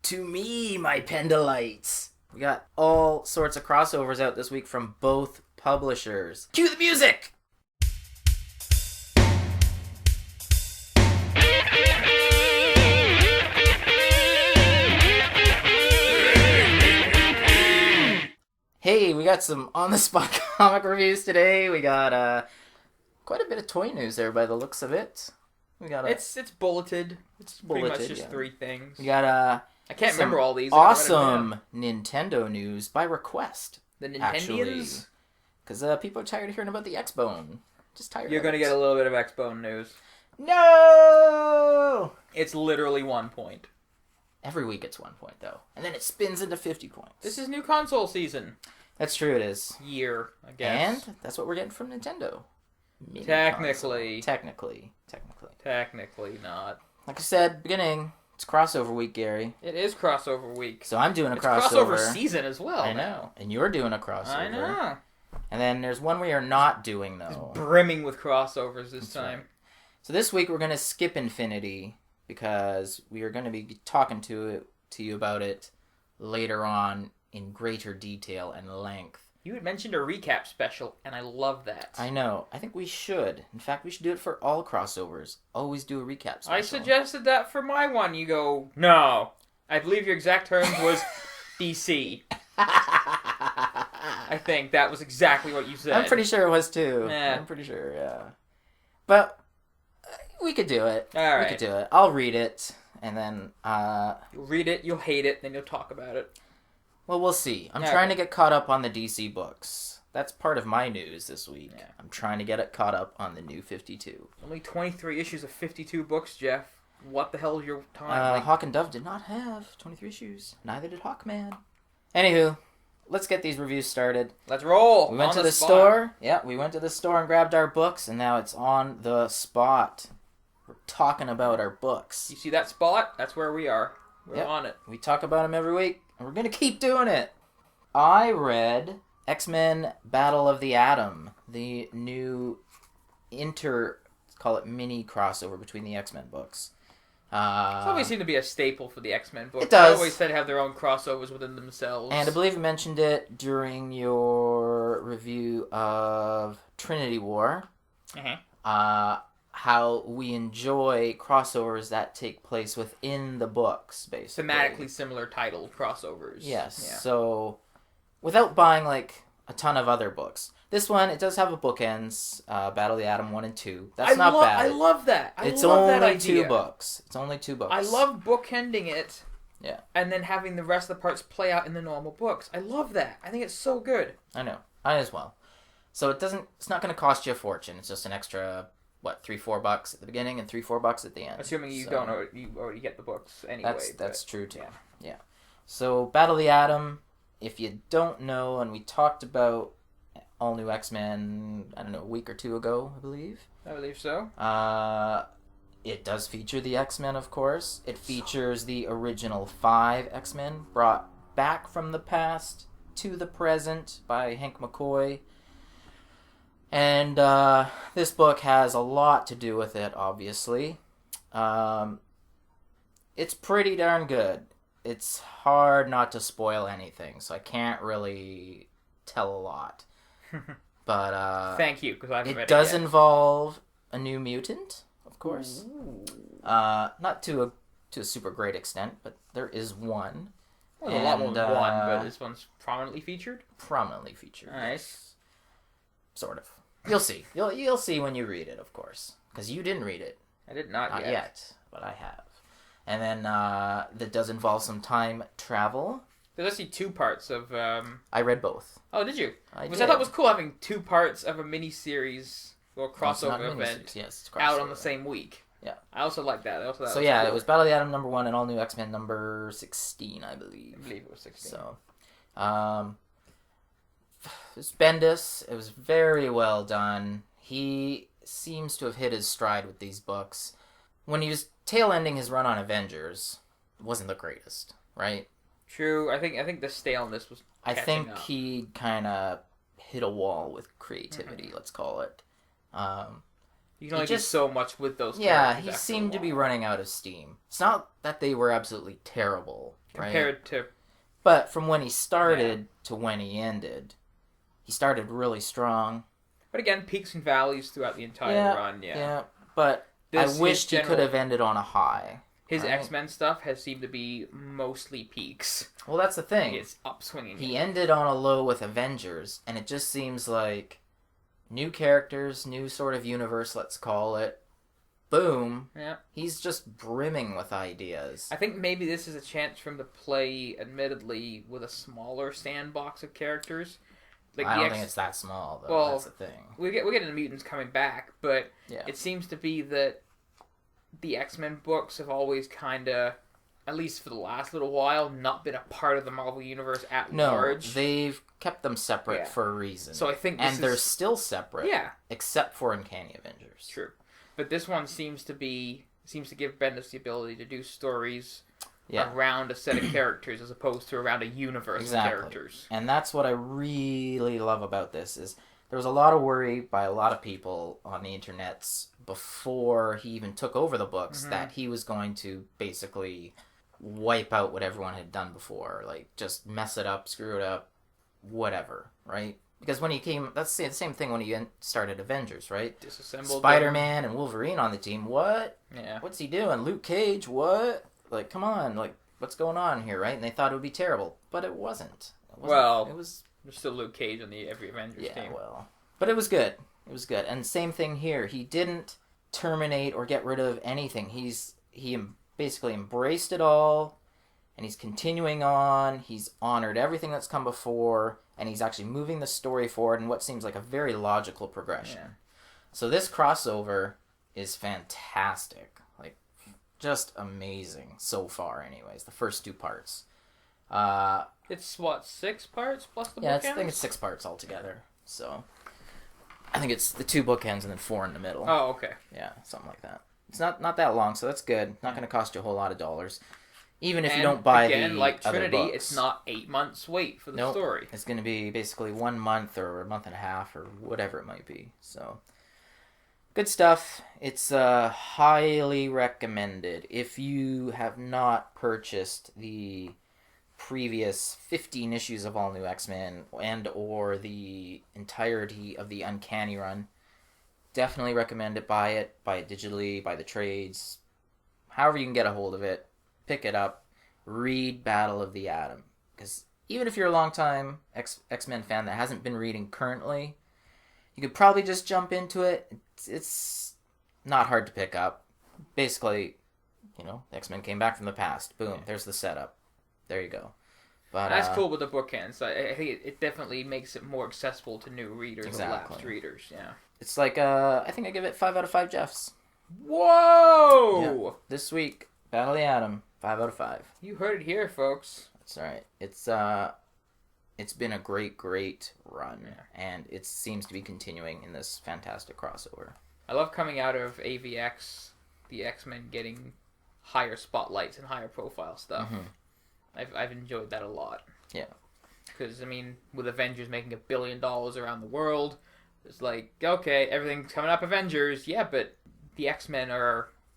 to me, my Pendalites. We got all sorts of crossovers out this week from both publishers. Cue the music! Hey, we got some on-the-spot comic reviews today. We got quite a bit of toy news there by the looks of it. We got It's bulleted. It's pretty much just 3 things. We got I can't remember all these. Awesome Nintendo news by request. The Nintendians? Because people are tired of hearing about the X-Bone. Just tired. You're going to get a little bit of X-Bone news. No! It's literally 1 point. Every week it's 1 point, though. And then it spins into 50 points. This is new console season. That's true, it is. Year, I guess. And that's what we're getting from Nintendo. Technically. Technically not. Like I said, beginning, it's crossover week, Gary. It is crossover week. So I'm doing a it's crossover. Crossover season as well. I know. And you're doing a crossover. I know. And then there's one we are not doing, though. It's brimming with crossovers this time. Right. So this week we're going to skip Infinity because we are going to be talking to you about it later on in greater detail and length. You had mentioned a recap special, and I love that. I know. I think we should. In fact, we should do it for all crossovers. Always do a recap special. I suggested that for my one. You go, no. I believe your exact terms was DC. I think that was exactly what you said. I'm pretty sure it was too. Yeah. I'm pretty sure, yeah. But we could do it. All right. We could do it. I'll read it, and then... You'll read it, you'll hate it, then you'll talk about it. Well, we'll see. I'm trying to get caught up on the DC books. That's part of my news this week. Yeah. I'm trying to get it caught up on the new 52. Only 23 issues of 52 books, Geoff. What the hell is your time? Hawk and Dove did not have 23 issues. Neither did Hawkman. Anywho, let's get these reviews started. Let's roll. We went to the store. Yeah, we went to the store and grabbed our books, and now it's on the spot. We're talking about our books. You see that spot? That's where we are. We're on it. We talk about them every week, and we're going to keep doing it. I read X-Men Battle of the Atom, the new call it mini crossover between the X-Men books. It's always seemed to be a staple for the X-Men books. It does. They always said to have their own crossovers within themselves. And I believe you mentioned it during your review of Trinity War. Uh-huh. How we enjoy crossovers that take place within the books, basically. Thematically similar titled crossovers. Yes. Yeah. So, without buying, like, a ton of other books. This one, it does have a bookends, Battle of the Atom 1 and 2. That's not bad. I love that. It's love only that idea. 2 books. It's only 2 books. I love bookending it. Yeah. And then having the rest of the parts play out in the normal books. I love that. I think it's so good. I know. I as well. So it's not going to cost you a fortune. It's just an extra... $3-4 at the beginning and $3-4 at the end. Assuming you already get the books anyway. That's true too. Yeah. So Battle of the Atom, if you don't know, and we talked about All New X-Men, I don't know, a week or 2 ago, I believe. I believe so. It does feature the X-Men, of course. It features the original 5 X-Men brought back from the past to the present by Hank McCoy. And this book has a lot to do with it, obviously. It's pretty darn good. It's hard not to spoil anything, so I can't really tell a lot. But thank you, because I haven't read it does yet. involve a new mutant, of course. Ooh. Not to a super great extent, but there is one. Well, a lot more than one, but this one's prominently featured? Prominently featured. Nice. Sort of. You'll see. You'll see when you read it, of course. Because you didn't read it. I did not yet. But I have. And then that does involve some time travel. There's actually 2 parts of... I read both. Oh, did you? I thought it was cool having 2 parts of a mini-series or crossover event it's out on the same week. Yeah. I also like that. Cool. It was Battle of the Atom number 1 and All New X-Men number 16, I believe. I believe it was 16. So, Bendis, it was very well done. He seems to have hit his stride with these books. When he was tail-ending his run on Avengers, it wasn't the greatest, right? True. I think the staleness was catching up. He kind of hit a wall with creativity, let's call it. You can only do just so much with those Yeah, characters he after seemed a to be while. running out of steam. It's not that they were absolutely terrible, right? Compared to... But from when he started to when he ended, he started really strong. But again, peaks and valleys throughout the entire run, Yeah, but This, I wished he could have ended on a high. His right? X-Men stuff has seemed to be mostly peaks. Well, that's the thing. It's upswinging. He ended on a low with Avengers, and it just seems like new characters, new sort of universe, let's call it. Boom. Yeah. He's just brimming with ideas. I think maybe this is a chance for him to play, admittedly, with a smaller sandbox of characters. Like I don't think it's that small, though. Well, that's the thing. We're getting the mutants coming back, but Yeah. it seems to be that the X-Men books have always kind of, at least for the last little while, not been a part of the Marvel Universe at large. They've kept them separate for a reason. So I think they're still separate. Yeah. Except for Uncanny Avengers. True. But this one seems to give Bendis the ability to do stories around a set of characters as opposed to around a universe of characters. And that's what I really love about this is there was a lot of worry by a lot of people on the internets before he even took over the books that he was going to basically wipe out what everyone had done before, like just mess it up, screw it up, whatever, right? Because when he came, that's the same thing when he started Avengers, right? Disassembled Spider-Man and Wolverine on the team, what? Yeah. What's he doing? Luke Cage, what? Like, come on, like, what's going on here, right? And they thought it would be terrible, but it wasn't. It was... There's still Luke Cage on every Avengers team. Yeah, well... But it was good. It was good. And same thing here. He didn't terminate or get rid of anything. He basically embraced it all, and he's continuing on. He's honored everything that's come before, and he's actually moving the story forward in what seems like a very logical progression. Yeah. So this crossover is fantastic. Like, just amazing so far, anyways. The first 2 parts. It's, 6 parts plus the bookends? Yeah, I think it's 6 parts altogether. So, I think it's the 2 bookends and then 4 in the middle. Oh, okay. Yeah, something like that. It's not that long, so that's good. Not going to cost you a whole lot of dollars. Even if you don't buy the like Trinity, other books. It's not 8 months wait for the story. It's going to be basically 1 month or a month and a half or whatever it might be. So, good stuff. It's highly recommended. If you have not purchased the previous 15 issues of All New X-Men and or the entirety of the Uncanny run, definitely recommend it. Buy it digitally, buy the trades, however you can get a hold of it. Pick it up, read Battle of the Atom, because even if you're a long-time X-Men fan that hasn't been reading currently, you could probably just jump into it. It's not hard to pick up. Basically, X-Men came back from the past. Boom, there's the setup. There you go. But that's cool with the bookends. I think it definitely makes it more accessible to new readers or lapsed readers. Yeah. It's like I think I give it 5 out of 5 Geoffs. Whoa! Yeah. This week, Battle of the Atom, 5 out of 5. You heard it here, folks. That's right. It's been a great run, and it seems to be continuing in this fantastic crossover. I love coming out of AVX, the X-Men getting higher spotlights and higher profile stuff. Mm-hmm. I've enjoyed that a lot. Yeah. Because, with Avengers making $1 billion around the world, it's like, okay, everything's coming up Avengers, yeah, but the X-Men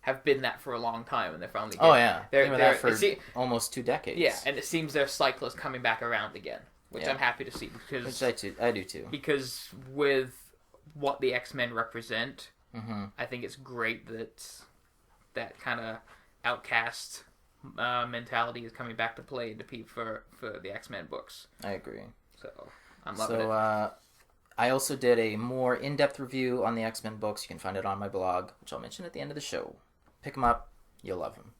have been that for a long time, and they're finally getting... Oh, yeah. They were that for almost 2 decades. Yeah, and it seems their cycle is coming back around again, which I'm happy to see. Which I do, too. Because with what the X-Men represent, I think it's great that kind of outcast... mentality is coming back to play for the X-Men books. I agree. So, I'm loving it. I also did a more in-depth review on the X-Men books. You can find it on my blog, which I'll mention at the end of the show. Pick them up. You'll love them.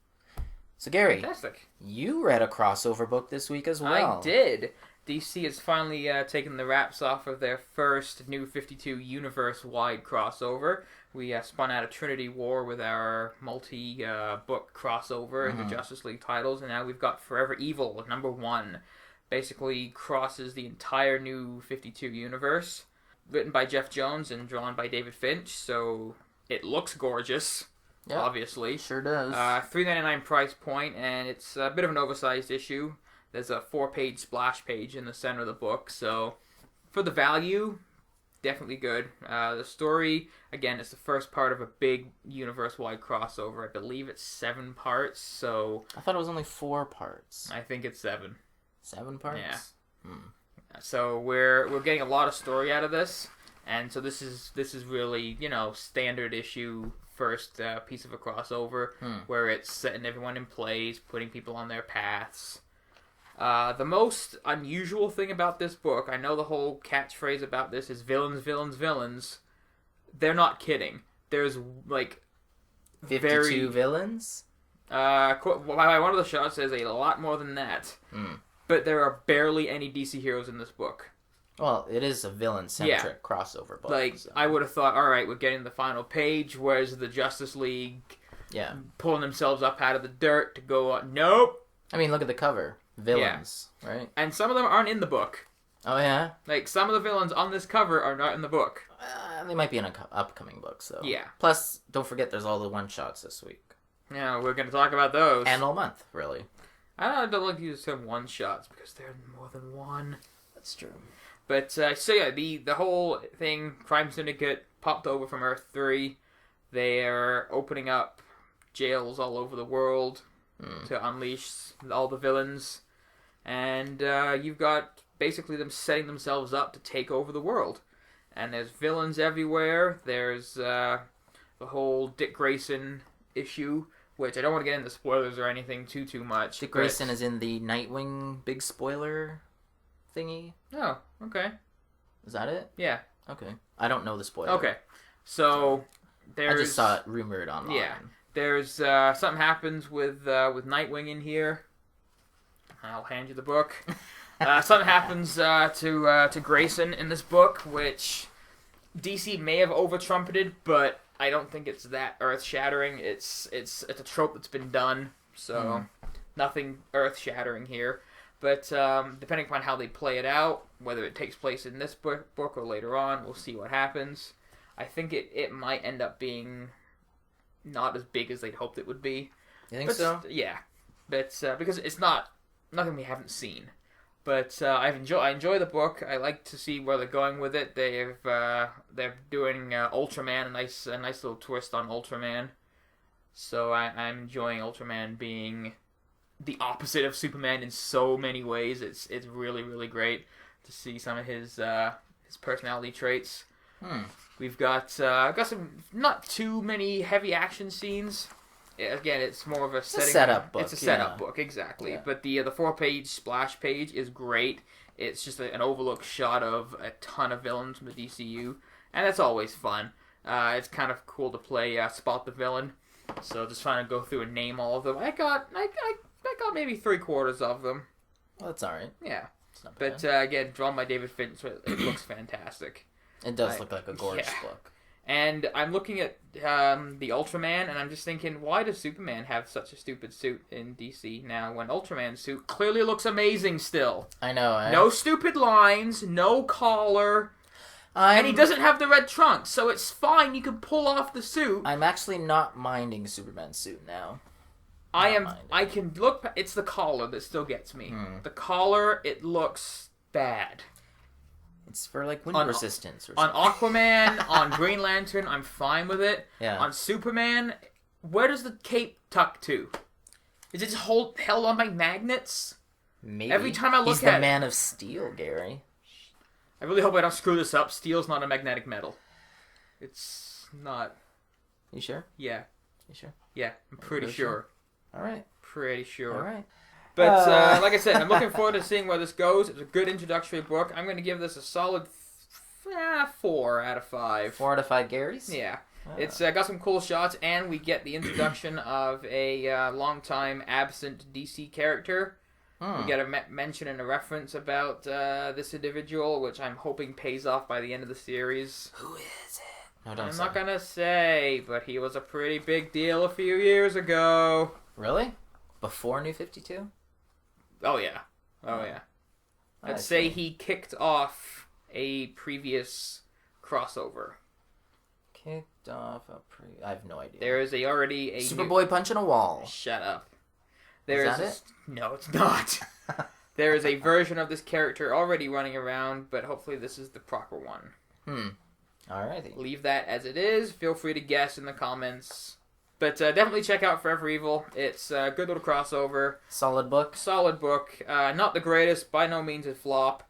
So, Garry, fantastic. You read a crossover book this week as well. I did. DC has finally taken the wraps off of their first New 52 universe-wide crossover. We spun out of Trinity War with our multi-book crossover in the Justice League titles, and now we've got Forever Evil, #1. Basically crosses the entire New 52 universe. Written by Geoff Jones and drawn by David Finch, so it looks gorgeous, obviously. Sure does. $3.99 price point, and it's a bit of an oversized issue. There's a 4-page splash page in the center of the book, so for the value... definitely good. The story, again, is the first part of a big universe-wide crossover. I believe it's 7 parts, so... I thought it was only 4 parts. I think it's 7. 7 parts? Yeah. So we're getting a lot of story out of this, and so this is really, standard issue first piece of a crossover, where it's setting everyone in place, putting people on their paths. The most unusual thing about this book, I know the whole catchphrase about this is villains, villains, villains. They're not kidding. There's, 52 villains? By one of the shots, there's a lot more than that. But there are barely any DC heroes in this book. Well, it is a villain-centric crossover book. So. I would have thought, alright, we're getting the final page, where's the Justice League pulling themselves up out of the dirt to go on? Nope! I mean, look at the cover. Villains, right? And some of them aren't in the book. Oh, yeah? Some of the villains on this cover are not in the book. They might be in an upcoming book, so... Yeah. Plus, don't forget there's all the one-shots this week. Yeah, we're going to talk about those. And all month, really. I don't like to use the term one-shots, because there are more than one. That's true. But, the whole thing, Crime Syndicate popped over from Earth 3. They're opening up jails all over the world to unleash all the villains. And you've got basically them setting themselves up to take over the world. And there's villains everywhere. There's the whole Dick Grayson issue, which I don't want to get into spoilers or anything too much. Dick Grayson is in the Nightwing big spoiler thingy. Oh, okay. Is that it? Yeah. Okay. I don't know the spoiler. Okay. So there's... I just saw it rumored online. Yeah. There's something happens with Nightwing in here. I'll hand you the book. Something happens to Grayson in this book, which DC may have over-trumpeted, but I don't think it's that earth-shattering. It's a trope that's been done, so nothing earth-shattering here. But depending upon how they play it out, whether it takes place in this book or later on, we'll see what happens. I think it might end up being not as big as they'd hoped it would be. You think so? Yeah. But because it's nothing we haven't seen. But I enjoy the book. I like to see where they're going with it. They're doing Ultraman, a nice little twist on Ultraman. So I'm enjoying Ultraman being the opposite of Superman in so many ways. It's really, really great to see some of his personality traits. We've got some not too many heavy action scenes. Again, it's more of a setup book. It's a setup book, exactly. Yeah. But the 4-page splash page is great. It's just an overlook shot of a ton of villains from the DCU, and that's always fun. It's kind of cool to play Spot the Villain. So just trying to go through and name all of them. I got maybe 3/4 of them. Well, that's all right. Yeah. It's not bad. But again, drawn by David Finch, it looks fantastic. It does look like a gorgeous book. And I'm looking at the Ultraman, and I'm just thinking, why does Superman have such a stupid suit in DC now when Ultraman's suit clearly looks amazing still? I know. No stupid lines, no collar, and he doesn't have the red trunks, so it's fine. You can pull off the suit. I'm actually not minding Superman's suit now. I can look. It's the collar that still gets me. The collar, it looks bad. It's for wind resistance or something. On Aquaman, on Green Lantern, I'm fine with it. Yeah. On Superman, where does the cape tuck to? Is it just held on by magnets? Maybe. Every time I look He's the Man of Steel, Gary. I really hope I don't screw this up. Steel's not a magnetic metal. It's not. You sure? Yeah. You sure? Yeah, I'm pretty sure. All right. Pretty sure. All right. But like I said, I'm looking forward to seeing where this goes. It's a good introductory book. I'm going to give this a solid 4 out of 5. 4 out of 5 Garys? Yeah. It's got some cool shots, and we get the introduction of a long-time absent DC character. We get a mention and a reference about this individual, which I'm hoping pays off by the end of the series. Who is it? No, don't I'm say. not going to say, but he was a pretty big deal a few years ago. Really? Before New 52? Oh, yeah. Oh, yeah. I'd say he kicked off a previous crossover. Kicked off I have no idea. There is already a Superboy punching a wall. Shut up. Is that it? No, it's not. There is a version of this character already running around, but hopefully this is the proper one. Alrighty. Leave that as it is. Feel free to guess in the comments. But definitely check out Forever Evil. It's a good little crossover. Solid book. Solid book. Not the greatest. By no means a flop.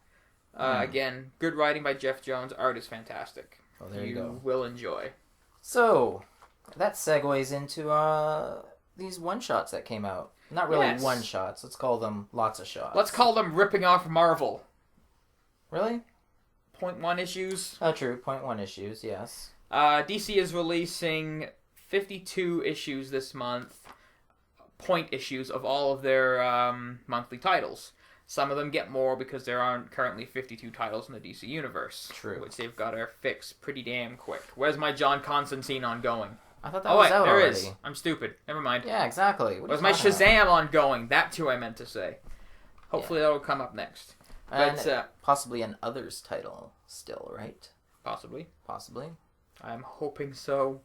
Again, good writing by Geoff Jones. Art is fantastic. Well, there you go. You will enjoy. So, that segues into these one-shots that came out. Not really one-shots. Let's call them lots of shots. Let's call them ripping off Marvel. Really? 0.1 issues. Oh, true. 0.1 issues, yes. DC is releasing 52 issues this month. Point issues of all of their monthly titles. Some of them get more because there aren't currently 52 titles in the DC universe. True. Which they've got to fix pretty damn quick. Where's my John Constantine ongoing? I thought that was out already. There is. I'm stupid. Never mind. Yeah, exactly. Where's my Shazam ongoing? That too I meant to say. Hopefully that'll come up next. And but, possibly an Others title still, right? Possibly. I'm hoping so.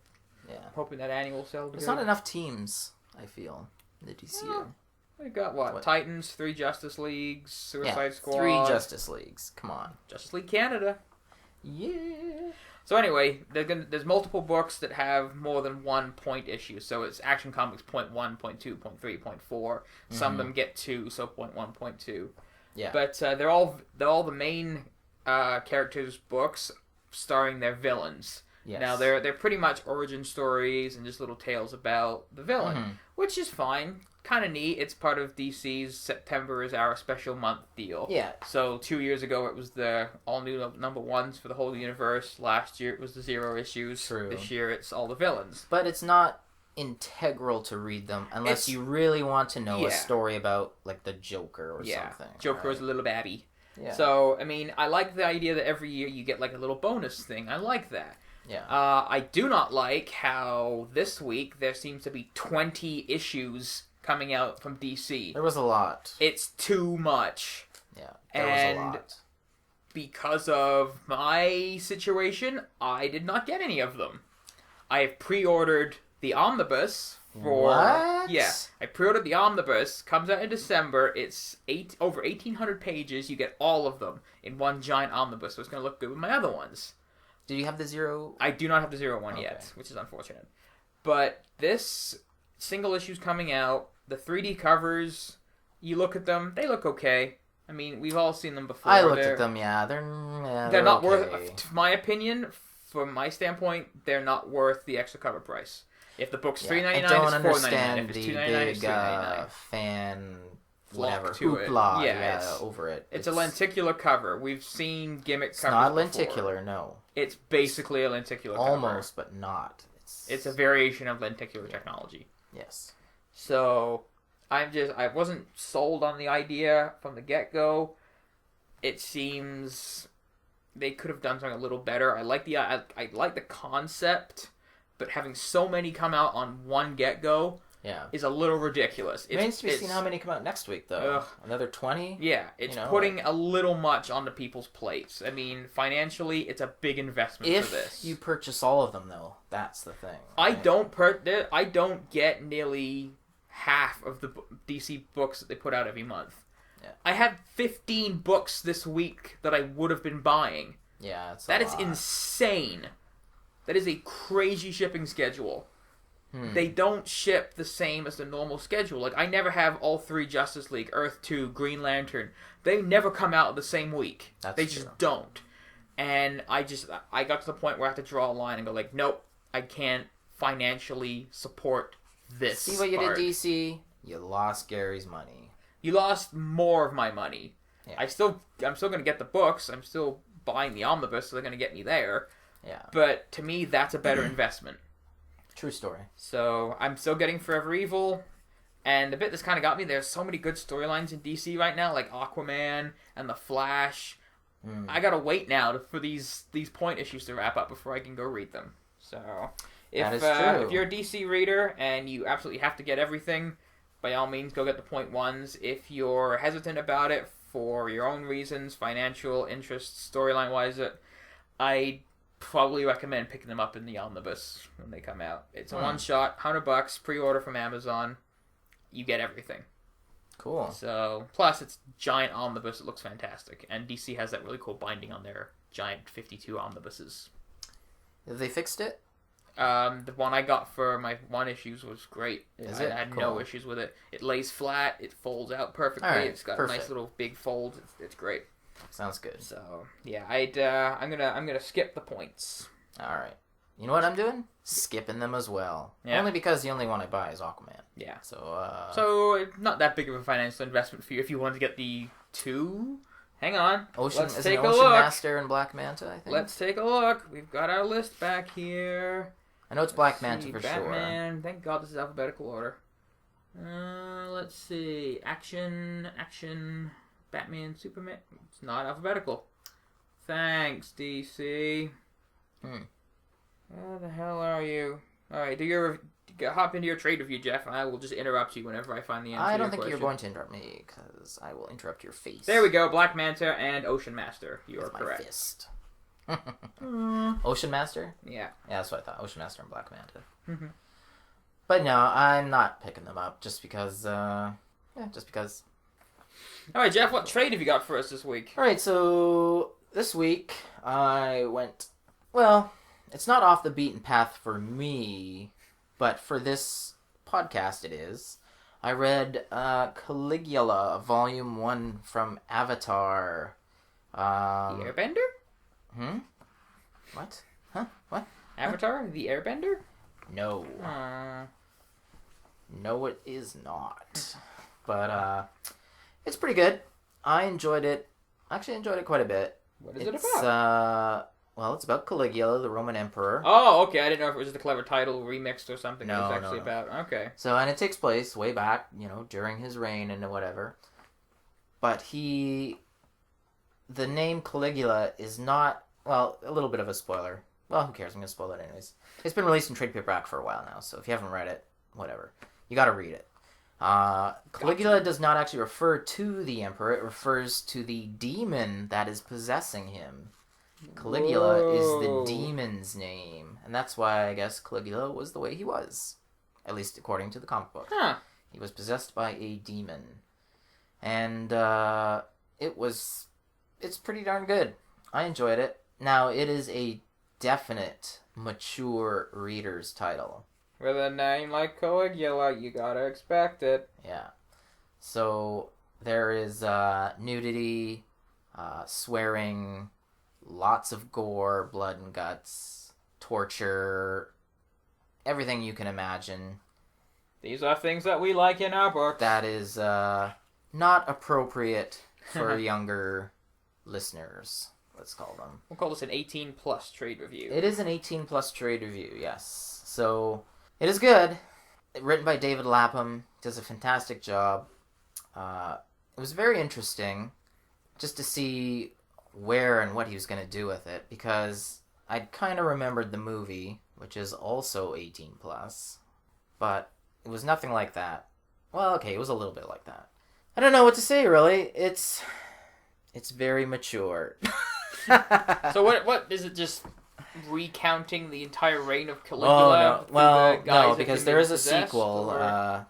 Yeah. I'm hoping that annual sell. There's not enough teams, I feel, in the DCU. We got what? Titans, 3 Justice Leagues, Suicide Squad. 3 Justice Leagues. Come on. Justice League Canada. Yeah. So anyway, there's multiple books that have more than one point issue. So it's Action Comics .1, .2, .3, .4. Some of them get 2, so .1, .2. Yeah. But they're all the main characters' books starring their villains. Yes. Now they're pretty much origin stories and just little tales about the villain, which is fine. Kind of neat. It's part of DC's September is our special month deal. Yeah. So 2 years ago it was the all new #1s for the whole universe. Last year it was the 0 issues. True. This year it's all the villains. But it's not integral to read them unless you really want to know a story about like the Joker or something. Joker's a little babby. Yeah. So I mean, I like the idea that every year you get like a little bonus thing. I like that. Yeah. I do not like how this week there seems to be 20 issues coming out from DC. There was a lot. It's too much. Yeah, there was a lot. Because of my situation, I did not get any of them. I have pre-ordered the Omnibus for... What? Yeah, I pre-ordered the Omnibus. Comes out in December. It's over 1,800 pages. You get all of them in one giant omnibus, so it's going to look good with my other ones. Do you have the 0? I do not have the 0 one yet, which is unfortunate. But this single issue's coming out. The 3D covers, you look at them, they look okay. I mean, we've all seen them before. I looked at them, yeah. They're not okay. worth, to my opinion, from my standpoint, they're not worth the extra cover price. If the book's $3.99, it's $4.99. If it's $2.99, it's $3.99. Fan whatever to hoopla, it. over it. It's a lenticular cover. We've seen gimmick covers. It's not lenticular, before. No. It's basically a lenticular cover. Almost, but not. It's a variation of lenticular technology. Yes. So I wasn't sold on the idea from the get-go. It seems they could have done something a little better. I like the concept, but having so many come out on one get-go is a little ridiculous. It remains to be seen how many come out next week, though. Another 20? Yeah, it's putting a little much onto people's plates. I mean, financially, it's a big investment for this. If you purchase all of them, though, that's the thing. Right? I don't get nearly half of the DC books that they put out every month. Yeah. I have 15 books this week that I would have been buying. Yeah, that is insane. That is a crazy shipping schedule. They don't ship the same as the normal schedule. Like, I never have all 3 Justice League, Earth 2, Green Lantern. They never come out the same week. They just don't. And I got to the point where I have to draw a line and go like, nope, I can't financially support this. See what you did, DC? You lost Garry's money. You lost more of my money. Yeah. I'm still going to get the books. I'm still buying the omnibus, so they're going to get me there. Yeah. But to me, that's a better investment. True story. So I'm still getting Forever Evil, and the bit that's kind of got me, there's so many good storylines in DC right now, like Aquaman and The Flash. I gotta wait now for these point issues to wrap up before I can go read them. So if you're a DC reader and you absolutely have to get everything, by all means go get the point ones. If you're hesitant about it for your own reasons, financial interests, storyline wise, I probably recommend picking them up in the omnibus when they come out. It's a one-shot, $100, pre-order from Amazon. You get everything. Cool. So, plus it's giant omnibus. It looks fantastic. And DC has that really cool binding on their giant 52 omnibuses. Have they fixed it? The one I got for my one issues was great. Is I it? had Cool. no issues with it. It lays flat. It folds out perfectly. Alright, It's got perfect. a nice little big fold. It's great. Sounds good. So yeah, I'm gonna skip the points. All right. You know what I'm doing? Skipping them as well. Yeah. Only because the only one I buy is Aquaman. Yeah. So, Not that big of a financial investment for you if you want to get the two. Hang on. Let's take a Ocean look. Master and Black Manta, I think? Let's take a look. We've got our list back here. I know it's Black Let's Manta see, for Batman. sure. Thank God this is alphabetical order. Let's see. Action. Batman, Superman. It's not alphabetical. Thanks, DC. Where the hell are you? Alright, hop into your trade review, Geoff, and I will just interrupt you whenever I find the answer. I to don't your think you're question. going to interrupt me, because I will interrupt your face. There we go. Black Manta and Ocean Master. You are With my correct. fist. Ocean Master? Yeah. Yeah, that's what I thought. Ocean Master and Black Manta. Mm-hmm. But no, I'm not picking them up just because, just because. Alright, Geoff, what trade have you got for us this week? Alright, so this week I went, well, it's not off the beaten path for me, but for this podcast it is. I read Caligula, Volume 1 from Avatar. The Airbender? What? Huh? What? Avatar? The Airbender? No. No, it is not. But, it's pretty good. I enjoyed it. Actually enjoyed it quite a bit. What is it about? Well, it's about Caligula, the Roman emperor. Oh, okay. I didn't know if it was just a clever title remixed or something. No, it was actually no. about. Okay. So, and it takes place way back, during his reign and whatever. But the name Caligula is not, well, a little bit of a spoiler. Well, who cares? I'm going to spoil it anyways. It's been released in trade paperback for a while now, so if you haven't read it, whatever. You got to read it. Caligula does not actually refer to the emperor. It refers to the demon that is possessing him. Caligula is the demon's name, and that's why I guess Caligula was the way he was, at least according to the comic book. Huh. He was possessed by a demon, and it's pretty darn good. I enjoyed it. Now, it is a definite mature reader's title. With a name like Caligula, you gotta expect it. Yeah. So there is nudity, swearing, lots of gore, blood and guts, torture, everything you can imagine. These are things that we like in our books. That is not appropriate for younger listeners, let's call them. We'll call this an 18-plus trade review. It is an 18-plus trade review, yes. So, it is good. Written by David Lapham. Does a fantastic job. It was very interesting just to see where and what he was going to do with it, because I'd kind of remembered the movie, which is also 18+, but it was nothing like that. Well, okay, it was a little bit like that. I don't know what to say, really. It's very mature. So what is it, just recounting the entire reign of Caligula? No, because there is a sequel.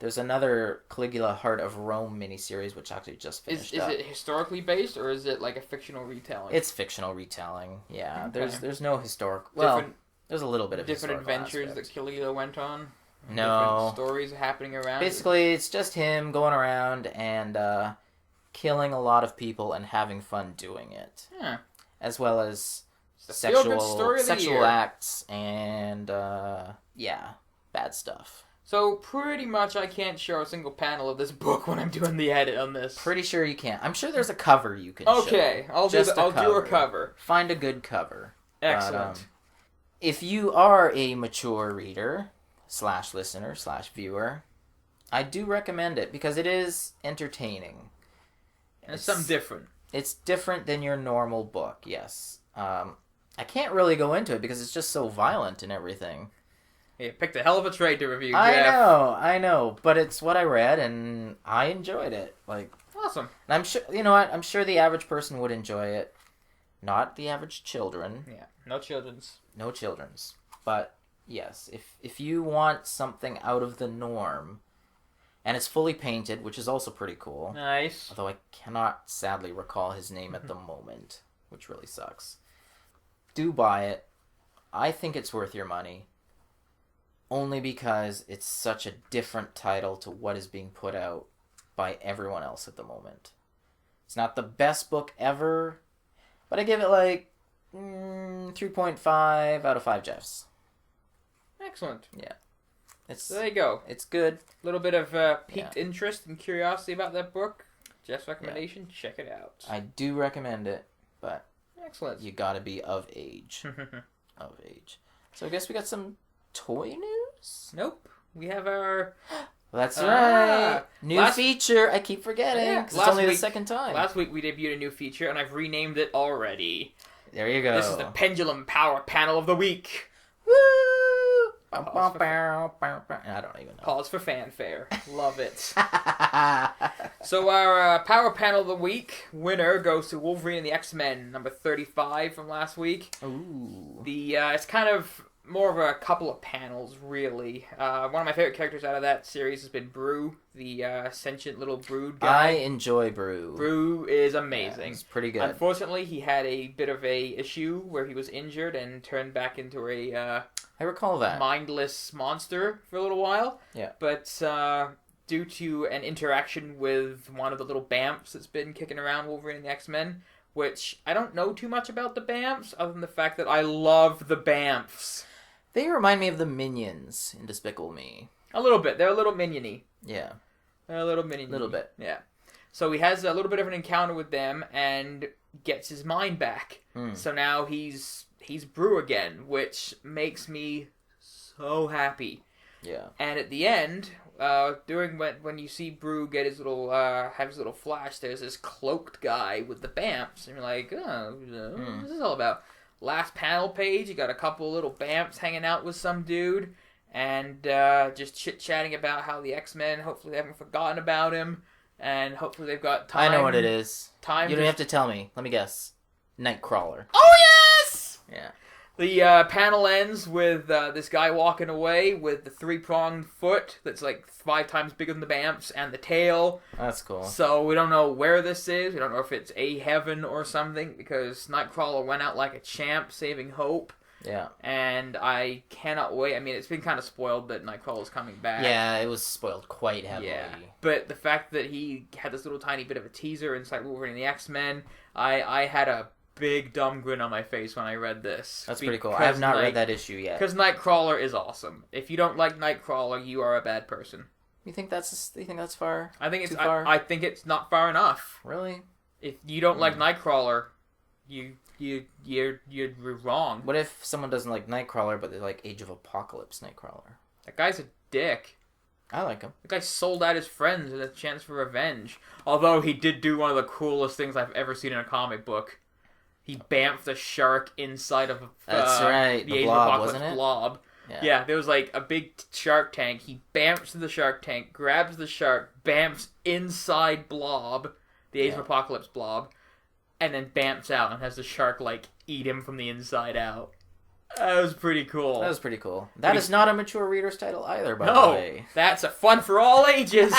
There's another Caligula Heart of Rome miniseries, which actually just finished Is up. it historically based, or is it like a fictional retelling? It's fictional retelling, yeah. Okay. There's no historical... Well, Different- there's a little bit of different historical adventures aspect. that Caligula went on? No. Different stories happening around? Basically, it's just him going around and killing a lot of people and having fun doing it. Yeah. As well as It's the feel-good story of the sexual year. acts and, bad stuff. So pretty much I can't show a single panel of this book when I'm doing the edit on this. Pretty sure you can't. I'm sure there's a cover you can show. Okay, I'll do a cover. Find a good cover. Excellent. But, if you are a mature reader / listener / viewer, I do recommend it because it is entertaining. And it's something different. It's different than your normal book, yes. I can't really go into it because it's just so violent and everything. You picked a hell of a trade to review, Geoff. I know, but it's what I read and I enjoyed it. Awesome. And I'm sure, you know what? I'm sure the average person would enjoy it. Not the average children. Yeah, no children's. No children's. But yes, if you want something out of the norm And it's fully painted, which is also pretty cool. Nice. Although I cannot sadly recall his name at the moment, which really sucks. Do buy it. I think it's worth your money. Only because it's such a different title to what is being put out by everyone else at the moment. It's not the best book ever, but I give it like 3.5 out of 5 Geoffs. Excellent. Yeah. So there you go. It's good. A little bit of piqued interest and curiosity about that book. Jeff's recommendation, check it out. I do recommend it, but excellent. You gotta be of age. Of age. So I guess we got some toy news? Nope. We have our... That's right. New feature. I keep forgetting. Because it's only the second time. Last week we debuted a new feature, and I've renamed it already. There you go. This is the Pendulum Power Panel of the Week. Woo! I don't even know. Pause for fanfare. Love it. So our Power Panel of the Week winner goes to Wolverine and the X-Men, number 35 from last week. Ooh. It's kind of more of a couple of panels, really. One of my favorite characters out of that series has been Brew, the sentient little brood guy. I enjoy Brew. Brew is amazing. Yeah, it's pretty good. Unfortunately, he had a bit of a issue where he was injured and turned back into a I recall that. mindless monster for a little while. Yeah. But due to an interaction with one of the little Bamfs that's been kicking around Wolverine and the X-Men, which I don't know too much about the Bamfs, other than the fact that I love the Bamfs. They remind me of the Minions in Despicable Me. A little bit. They're a little minion-y. Yeah. They're a little minion-y. A little bit. Yeah. So he has a little bit of an encounter with them and gets his mind back. So now he's Brew again, which makes me so happy. Yeah. And at the end, during when you see Brew get his little have his little flash, there's this cloaked guy with the Bamfs, and you're like, what's this all about? Last panel page, you got a couple little Bamfs hanging out with some dude, and just chit-chatting about how the X-Men, hopefully they haven't forgotten about him, and hopefully they've got time. I know what it is. Time. You don't have to tell me. Let me guess. Nightcrawler. Oh, yes! Yeah. The panel ends with this guy walking away with the 3-pronged foot that's like 5 times bigger than the Bamfs and the tail. That's cool. So we don't know where this is. We don't know if it's a heaven or something, because Nightcrawler went out like a champ, saving hope. Yeah. And I cannot wait. I mean, it's been kind of spoiled that Nightcrawler's coming back. Yeah, it was spoiled quite heavily. Yeah. But the fact that he had this little tiny bit of a teaser inside Wolverine and the X-Men, I had a big dumb grin on my face when I read this. That's pretty cool. I have not read that issue yet. Because Nightcrawler is awesome. If you don't like Nightcrawler, you are a bad person. You think that's far? I think it's too far? I think it's not far enough. Really? If you don't like Nightcrawler, you're wrong. What if someone doesn't like Nightcrawler, but they like Age of Apocalypse Nightcrawler? That guy's a dick. I like him. The guy sold out his friends with a chance for revenge. Although he did do one of the coolest things I've ever seen in a comic book. He bamfed the shark inside of That's right. the The Age of Blob, Apocalypse wasn't it? Blob. Yeah, there was like a big shark tank. He bamfs to the shark tank, grabs the shark, bamfs inside Blob, the Age of Apocalypse Blob, and then bamfs out and has the shark like eat him from the inside out. That was pretty cool. That is not a mature reader's title either, by the way. No, that's a fun for all ages.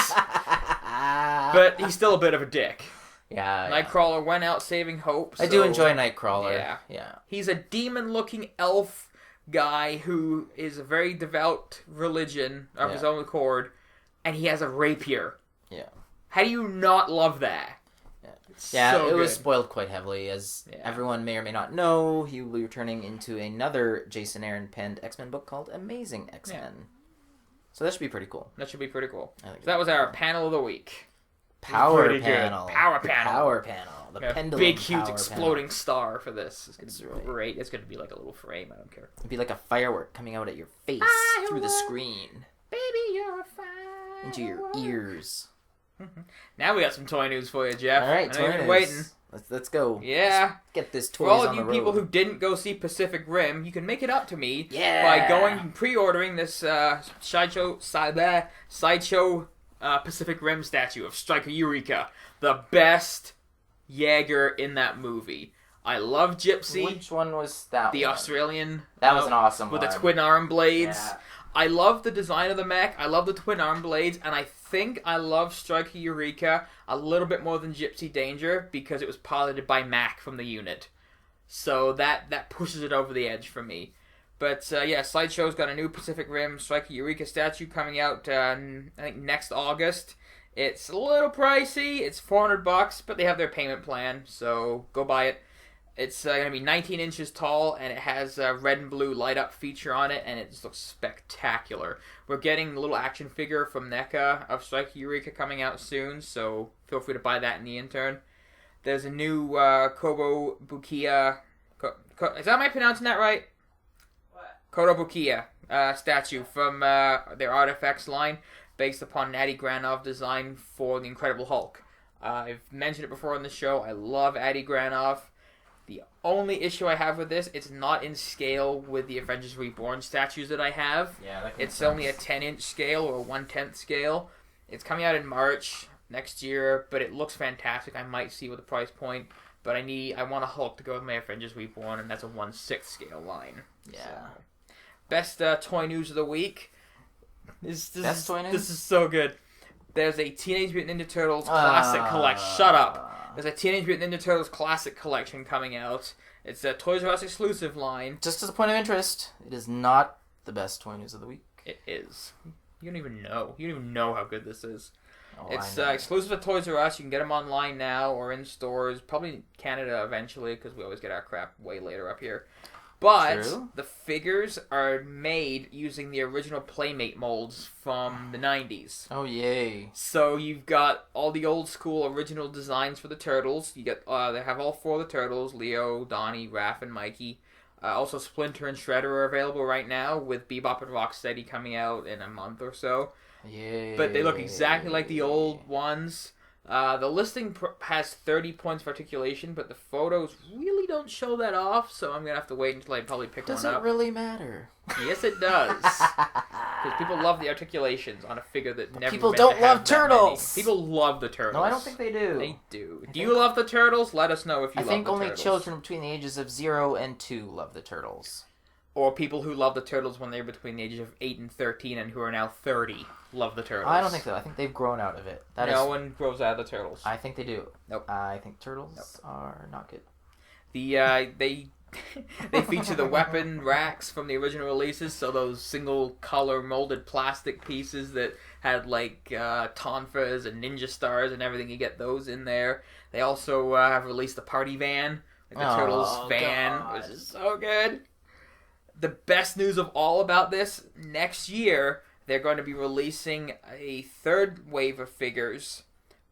But he's still a bit of a dick. Yeah. Nightcrawler went out saving hope. I do enjoy Nightcrawler. Yeah. He's a demon-looking elf guy who is a very devout religion of his own accord, and he has a rapier. Yeah. How do you not love that? It was spoiled quite heavily, as everyone may or may not know. He will be returning into another Jason Aaron penned X-Men book called Amazing X-Men. Yeah. So that should be pretty cool. So that was our panel of the week. Power panel. The Pendulum big, huge, power exploding panel. star for this. It's going to be great. It's going to be like a little frame. I don't care. It'd be like a firework coming out at your face through the screen. Baby, you're a firework. Into your ears. Now we got some toy news for you, Geoff. All right, toy news. Waiting. Let's go. Yeah. Let's get this toys for all on of you the road. people who didn't go see Pacific Rim, you can make it up to me by going and pre-ordering this sideshow Pacific Rim statue of Striker Eureka, the best Jaeger in that movie. I love Gypsy. Which one was that? The Australian. That was an awesome with one. the twin arm blades. Yeah. I love the design of the mech. I love the twin arm blades, and I think I love Striker Eureka a little bit more than Gypsy Danger because it was piloted by Mac from the unit. So that pushes it over the edge for me. But yeah, Sideshow's got a new Pacific Rim Striker Eureka statue coming out, I think next August. It's a little pricey. It's $400, but they have their payment plan, so go buy it. It's going to be 19 inches tall, and it has a red and blue light-up feature on it, and it just looks spectacular. We're getting a little action figure from NECA of Striker Eureka coming out soon, so feel free to buy that in the intern. There's a new Kobo Bukia... is that, am I pronouncing that right? What? Kodo Bukia statue from their Artifacts line, based upon Adi Granov design for the Incredible Hulk. I've mentioned it before on the show. I love Adi Granov. The only issue I have with this, it's not in scale with the Avengers Reborn statues that I have. Yeah, that it's only a 10-inch scale or a 1/10 scale. It's coming out in March next year, but it looks fantastic. I might see with the price point, but I want a Hulk to go with my Avengers Reborn, and that's a 1/6 scale line. Yeah. So. Best toy news of the week. Toy news? This is so good. There's a Teenage Mutant Ninja Turtles classic collection. Shut up. There's a Teenage Mutant Ninja Turtles classic collection coming out. It's a Toys R Us exclusive line. Just as a point of interest, it is not the best toy news of the week. It is. You don't even know. You don't even know how good this is. Oh, It's exclusive to Toys R Us. You can get them online now or in stores. Probably in Canada eventually, because we always get our crap way later up here. But True. the figures are made using the original Playmate molds from the 90s. Oh, yay. So you've got all the old school original designs for the Turtles. You get they have all four of the Turtles: Leo, Donnie, Raph, and Mikey. Also, Splinter and Shredder are available right now, with Bebop and Rocksteady coming out in a month or so. Yay. But they look exactly like the old ones. The listing has 30 points of articulation, but the photos really don't show that off, so I'm going to have to wait until I probably pick Does one it up. really matter? Yes, it does. Because people love the articulations on a figure that never People meant don't to have love that many. turtles! People love the turtles. No, I don't think they do. They do. Do you love the turtles? Let us know if you I love think the only turtles. children between the ages of 0 and 2 love the turtles. Or people who love the turtles when they were between the ages of 8 and 13 and who are now 30 love the turtles. I don't think so. I think they've grown out of it. No one grows out of the turtles. I think they do. Nope. I think turtles are not good. They feature the weapon racks from the original releases, so those single color molded plastic pieces that had like tonfas and ninja stars and everything. You get those in there. They also have released the party van, like the Turtles van, God. which is so good. The best news of all about this, next year they're going to be releasing a third wave of figures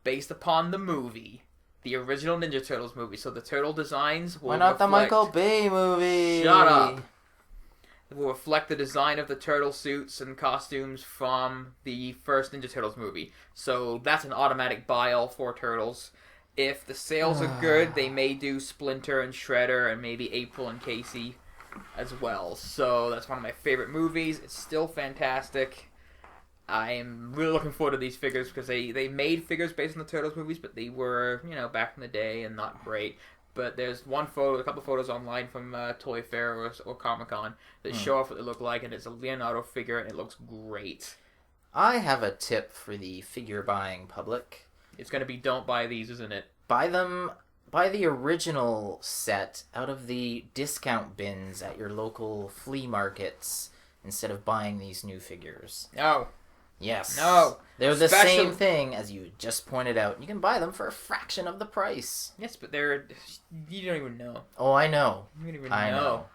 based upon the movie. The original Ninja Turtles movie. So the turtle designs will Why not the reflect- Michael Bay movie? Shut up. It will reflect the design of the turtle suits and costumes from the first Ninja Turtles movie. So that's an automatic buy, all four turtles. If the sales are good, they may do Splinter and Shredder and maybe April and Casey as well. So that's one of my favorite movies. It's still fantastic. I am really looking forward to these figures because they made figures based on the Turtles movies, but they were, back in the day and not great. But there's a couple photos online from Toy Fair or Comic-Con that show off what they look like, and it's a Leonardo figure, and it looks great. I have a tip for the figure buying public. It's going to be don't buy these, isn't it? Buy the original set out of the discount bins at your local flea markets instead of buying these new figures. No. Yes. No. They're the Special- same thing as you just pointed out. You can buy them for a fraction of the price. Yes, but you don't even know. Oh, I know. You don't even I know. know.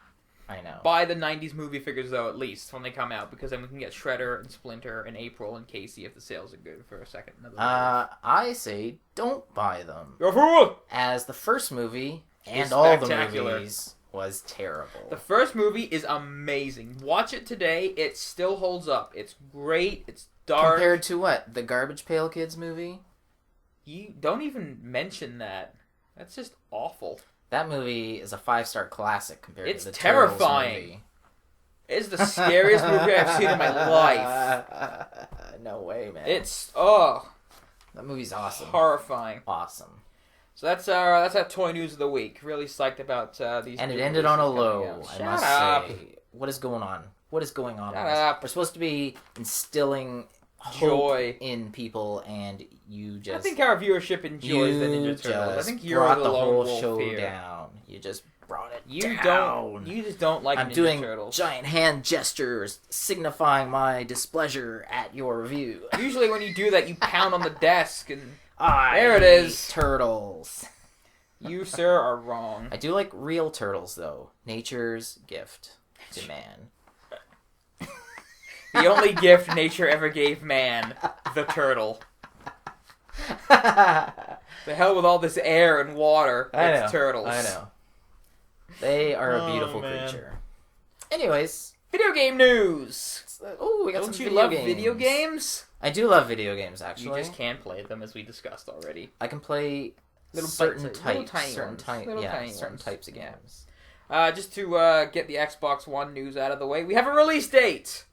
I know. Buy the 90s movie figures, though, at least, when they come out, because then we can get Shredder and Splinter and April and Casey if the sales are good for a second. I say don't buy them. You're a fool! As the first movie and It's all the spectacular. movies was terrible. The first movie is amazing. Watch it today. It still holds up. It's great. It's dark. Compared to what? The Garbage Pail Kids movie? You don't even mention that. That's just awful. That movie is a 5-star classic compared It's to the terrifying. Turtles movie. It's the scariest movie I've seen in my life. No way, man. That movie's awesome. Horrifying. Awesome. So that's our toy news of the week. Really psyched about these. And it new ended on a releases coming low, out. I Shut must up. say. What is going on? What is going on? Shut up. We're supposed to be instilling Joy hope in people, and you just... I think our viewership enjoys the Ninja Turtles. I think you're brought the lone whole wolf show here. down. You just brought it You down. You just don't like I'm Ninja doing Turtles. giant hand gestures signifying my displeasure at your review. Usually when you do that, you pound on the desk and... There it is. Turtles. You, sir, are wrong. I do like real turtles, though. Nature's gift to man. The only gift nature ever gave man, the turtle. The hell with all this air and water. It's turtles. I know. They are a beautiful creature. Anyways. Video game news! Oh, we got Don't some you video love games. video games? I do love video games, actually. You just can't play them, as we discussed already. I can play Little certain bite-sized- types. little tiny certain ones. type, Little yeah, tiny certain ones. types of Yeah. games. Just to get the Xbox One news out of the way, we have a release date!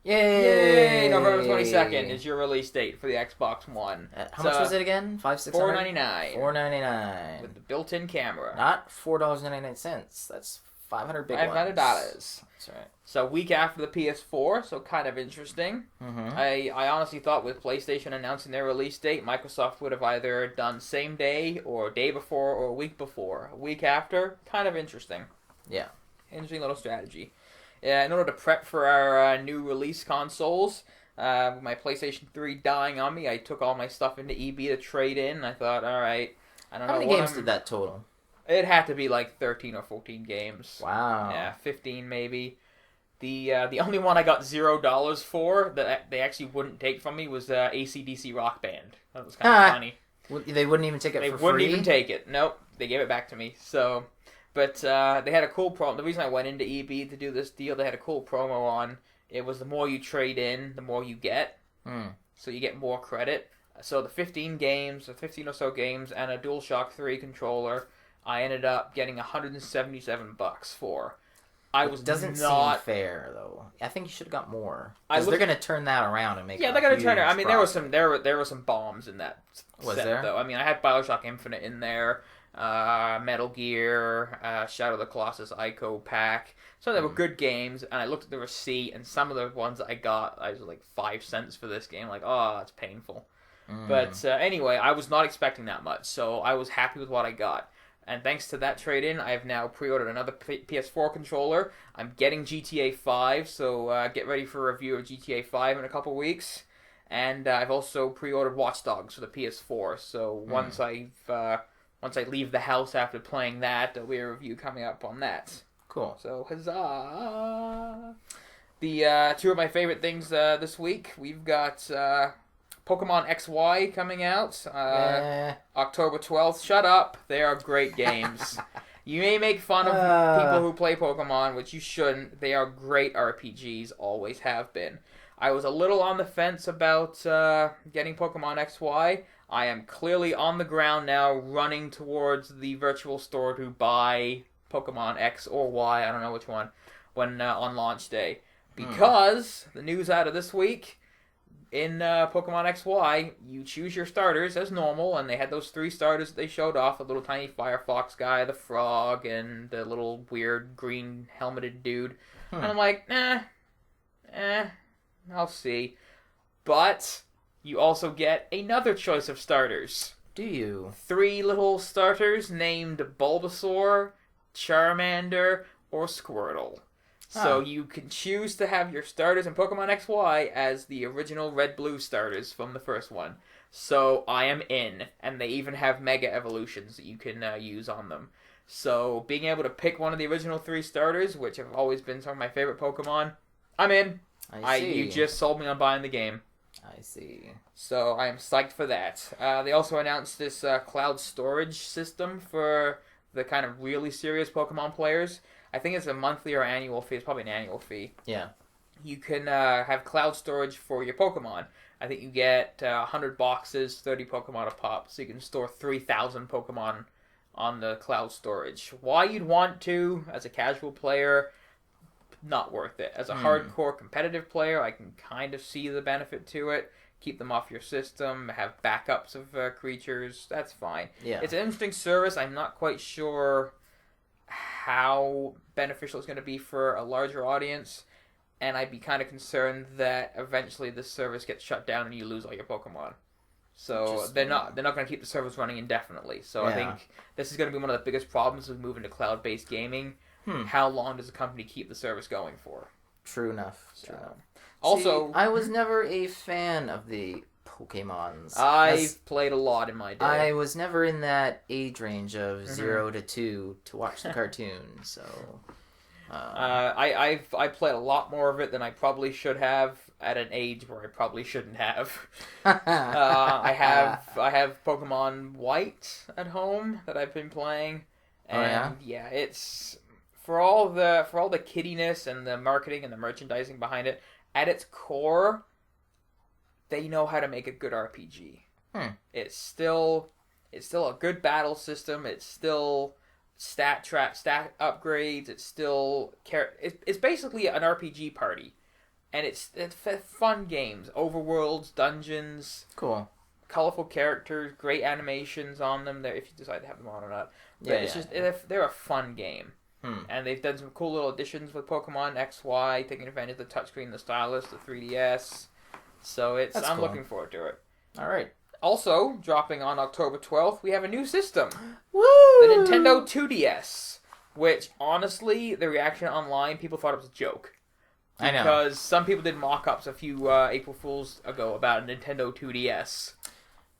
Yay! November 22nd is your release date for the Xbox One. How much was it again? $4.99. $4.99. With the built-in camera. Not $4.99. That's 500 big $500. That's right. So week after the PS4, so kind of interesting. Mm-hmm. I honestly thought with PlayStation announcing their release date, Microsoft would have either done same day or day before or a week before. A week after, kind of interesting. Yeah. Interesting little strategy. In order to prep for our new release consoles, with my PlayStation 3 dying on me, I took all my stuff into EB to trade in. I thought, alright, I don't know How many what games did that total? It had to be like 13 or 14 games. Wow. Yeah, 15 maybe. The only one I got $0 for that they actually wouldn't take from me was AC/DC Rock Band. That was kind of funny. They wouldn't even take it They for wouldn't free? even take it. Nope, they gave it back to me. So, but they had a cool promo. The reason I went into EB to do this deal, they had a cool promo on. It was the more you trade in, the more you get. So you get more credit. So the 15 games, or 15 or so games, and a DualShock 3 controller, I ended up getting $177 for. Doesn't seem fair though. I think you should have got more. Because they're going to turn that around and make. Yeah, they're going to turn it. I mean, there were some bombs in that set, though. I mean, I had BioShock Infinite in there, Metal Gear, Shadow of the Colossus Ico pack. So they were good games, and I looked at the receipt, and some of the ones I got, I was like 5 cents for this game. Like, oh, it's painful. But anyway, I was not expecting that much, so I was happy with what I got. And thanks to that trade-in, I have now pre-ordered another PS4 controller. I'm getting GTA 5, so get ready for a review of GTA 5 in a couple weeks. And I've also pre-ordered Watch Dogs for the PS4. So once I leave the house after playing that, there'll be a review coming up on that. Cool. So huzzah! The two of my favorite things this week, we've got Pokemon XY coming out October 12th. Shut up. They are great games. You may make fun of people who play Pokemon, which you shouldn't. They are great RPGs, always have been. I was a little on the fence about getting Pokemon XY. I am clearly on the ground now, running towards the virtual store to buy Pokemon X or Y, I don't know which one, when on launch day. Because the news out of this week, in Pokemon XY, you choose your starters as normal, and they had those 3 starters that they showed off, the little tiny Firefox guy, the frog, and the little weird green helmeted dude. And I'm like, I'll see. But you also get another choice of starters. Do you? 3 little starters named Bulbasaur, Charmander, or Squirtle. So you can choose to have your starters in Pokemon XY as the original red-blue starters from the first one. So I am in, and they even have Mega Evolutions that you can use on them. So being able to pick one of the original 3 starters, which have always been some of my favorite Pokemon, I'm in. I see. You just sold me on buying the game. I see. So I am psyched for that. They also announced this cloud storage system for the kind of really serious Pokemon players. I think it's a monthly or annual fee. It's probably an annual fee. Yeah. You can have cloud storage for your Pokemon. I think you get 100 boxes, 30 Pokemon a pop, so you can store 3,000 Pokemon on the cloud storage. Why you'd want to, as a casual player, not worth it. As a hardcore competitive player, I can kind of see the benefit to it. Keep them off your system, have backups of creatures, that's fine. Yeah. It's an interesting service. I'm not quite sure how beneficial it's going to be for a larger audience. and I'd be kind of concerned that eventually this service gets shut down and you lose all your Pokemon. So they're not going to keep the service running indefinitely. So I think this is going to be one of the biggest problems as we move into cloud-based gaming. How long does a company keep the service going for? True enough. Also, I was never a fan of the Pokemons. I've played a lot in my day. I was never in that age range of 0 to 2 to watch the cartoon, so... I played a lot more of it than I probably should have at an age where I probably shouldn't have. I have Pokemon White at home that I've been playing, and it's for all the kiddiness and the marketing and the merchandising behind it. At its core, they know how to make a good RPG. It's still a good battle system. It's still stat upgrades. It's still it's basically an RPG party, and it's fun games, overworlds, dungeons, cool, colorful characters, great animations on them. There, if you decide to have them on or not. But they're a fun game. And they've done some cool little additions with Pokemon XY, taking advantage of the touchscreen, the stylus, the 3DS. So I'm looking forward to it. All right. Also, dropping on October 12th, we have a new system. Woo! The Nintendo 2DS. Which, honestly, the reaction online, people thought it was a joke. I know. Because some people did mock-ups a few April Fools ago about a Nintendo 2DS.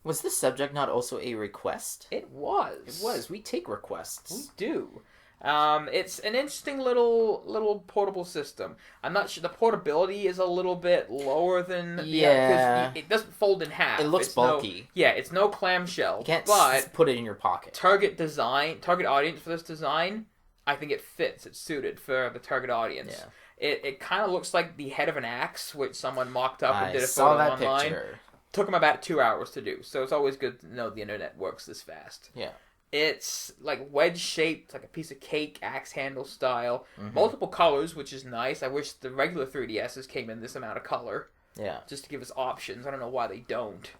Was this subject not also a request? It was. It was. We take requests. We do. It's an interesting little portable system. I'm not sure the portability is a little bit lower than because it doesn't fold in half. It looks bulky. It's no clamshell. You can't but put it in your pocket. Target audience for this design, I think it fits. It's suited for the target audience. Yeah. It kind of looks like the head of an axe, which someone mocked up and did a saw photo that online. picture. Took them about 2 hours to do, so it's always good to know the internet works this fast. Yeah. It's like wedge-shaped, like a piece of cake, axe handle style. Multiple colors, which is nice. I wish the regular 3DSs came in this amount of color. Yeah. Just to give us options. I don't know why they don't.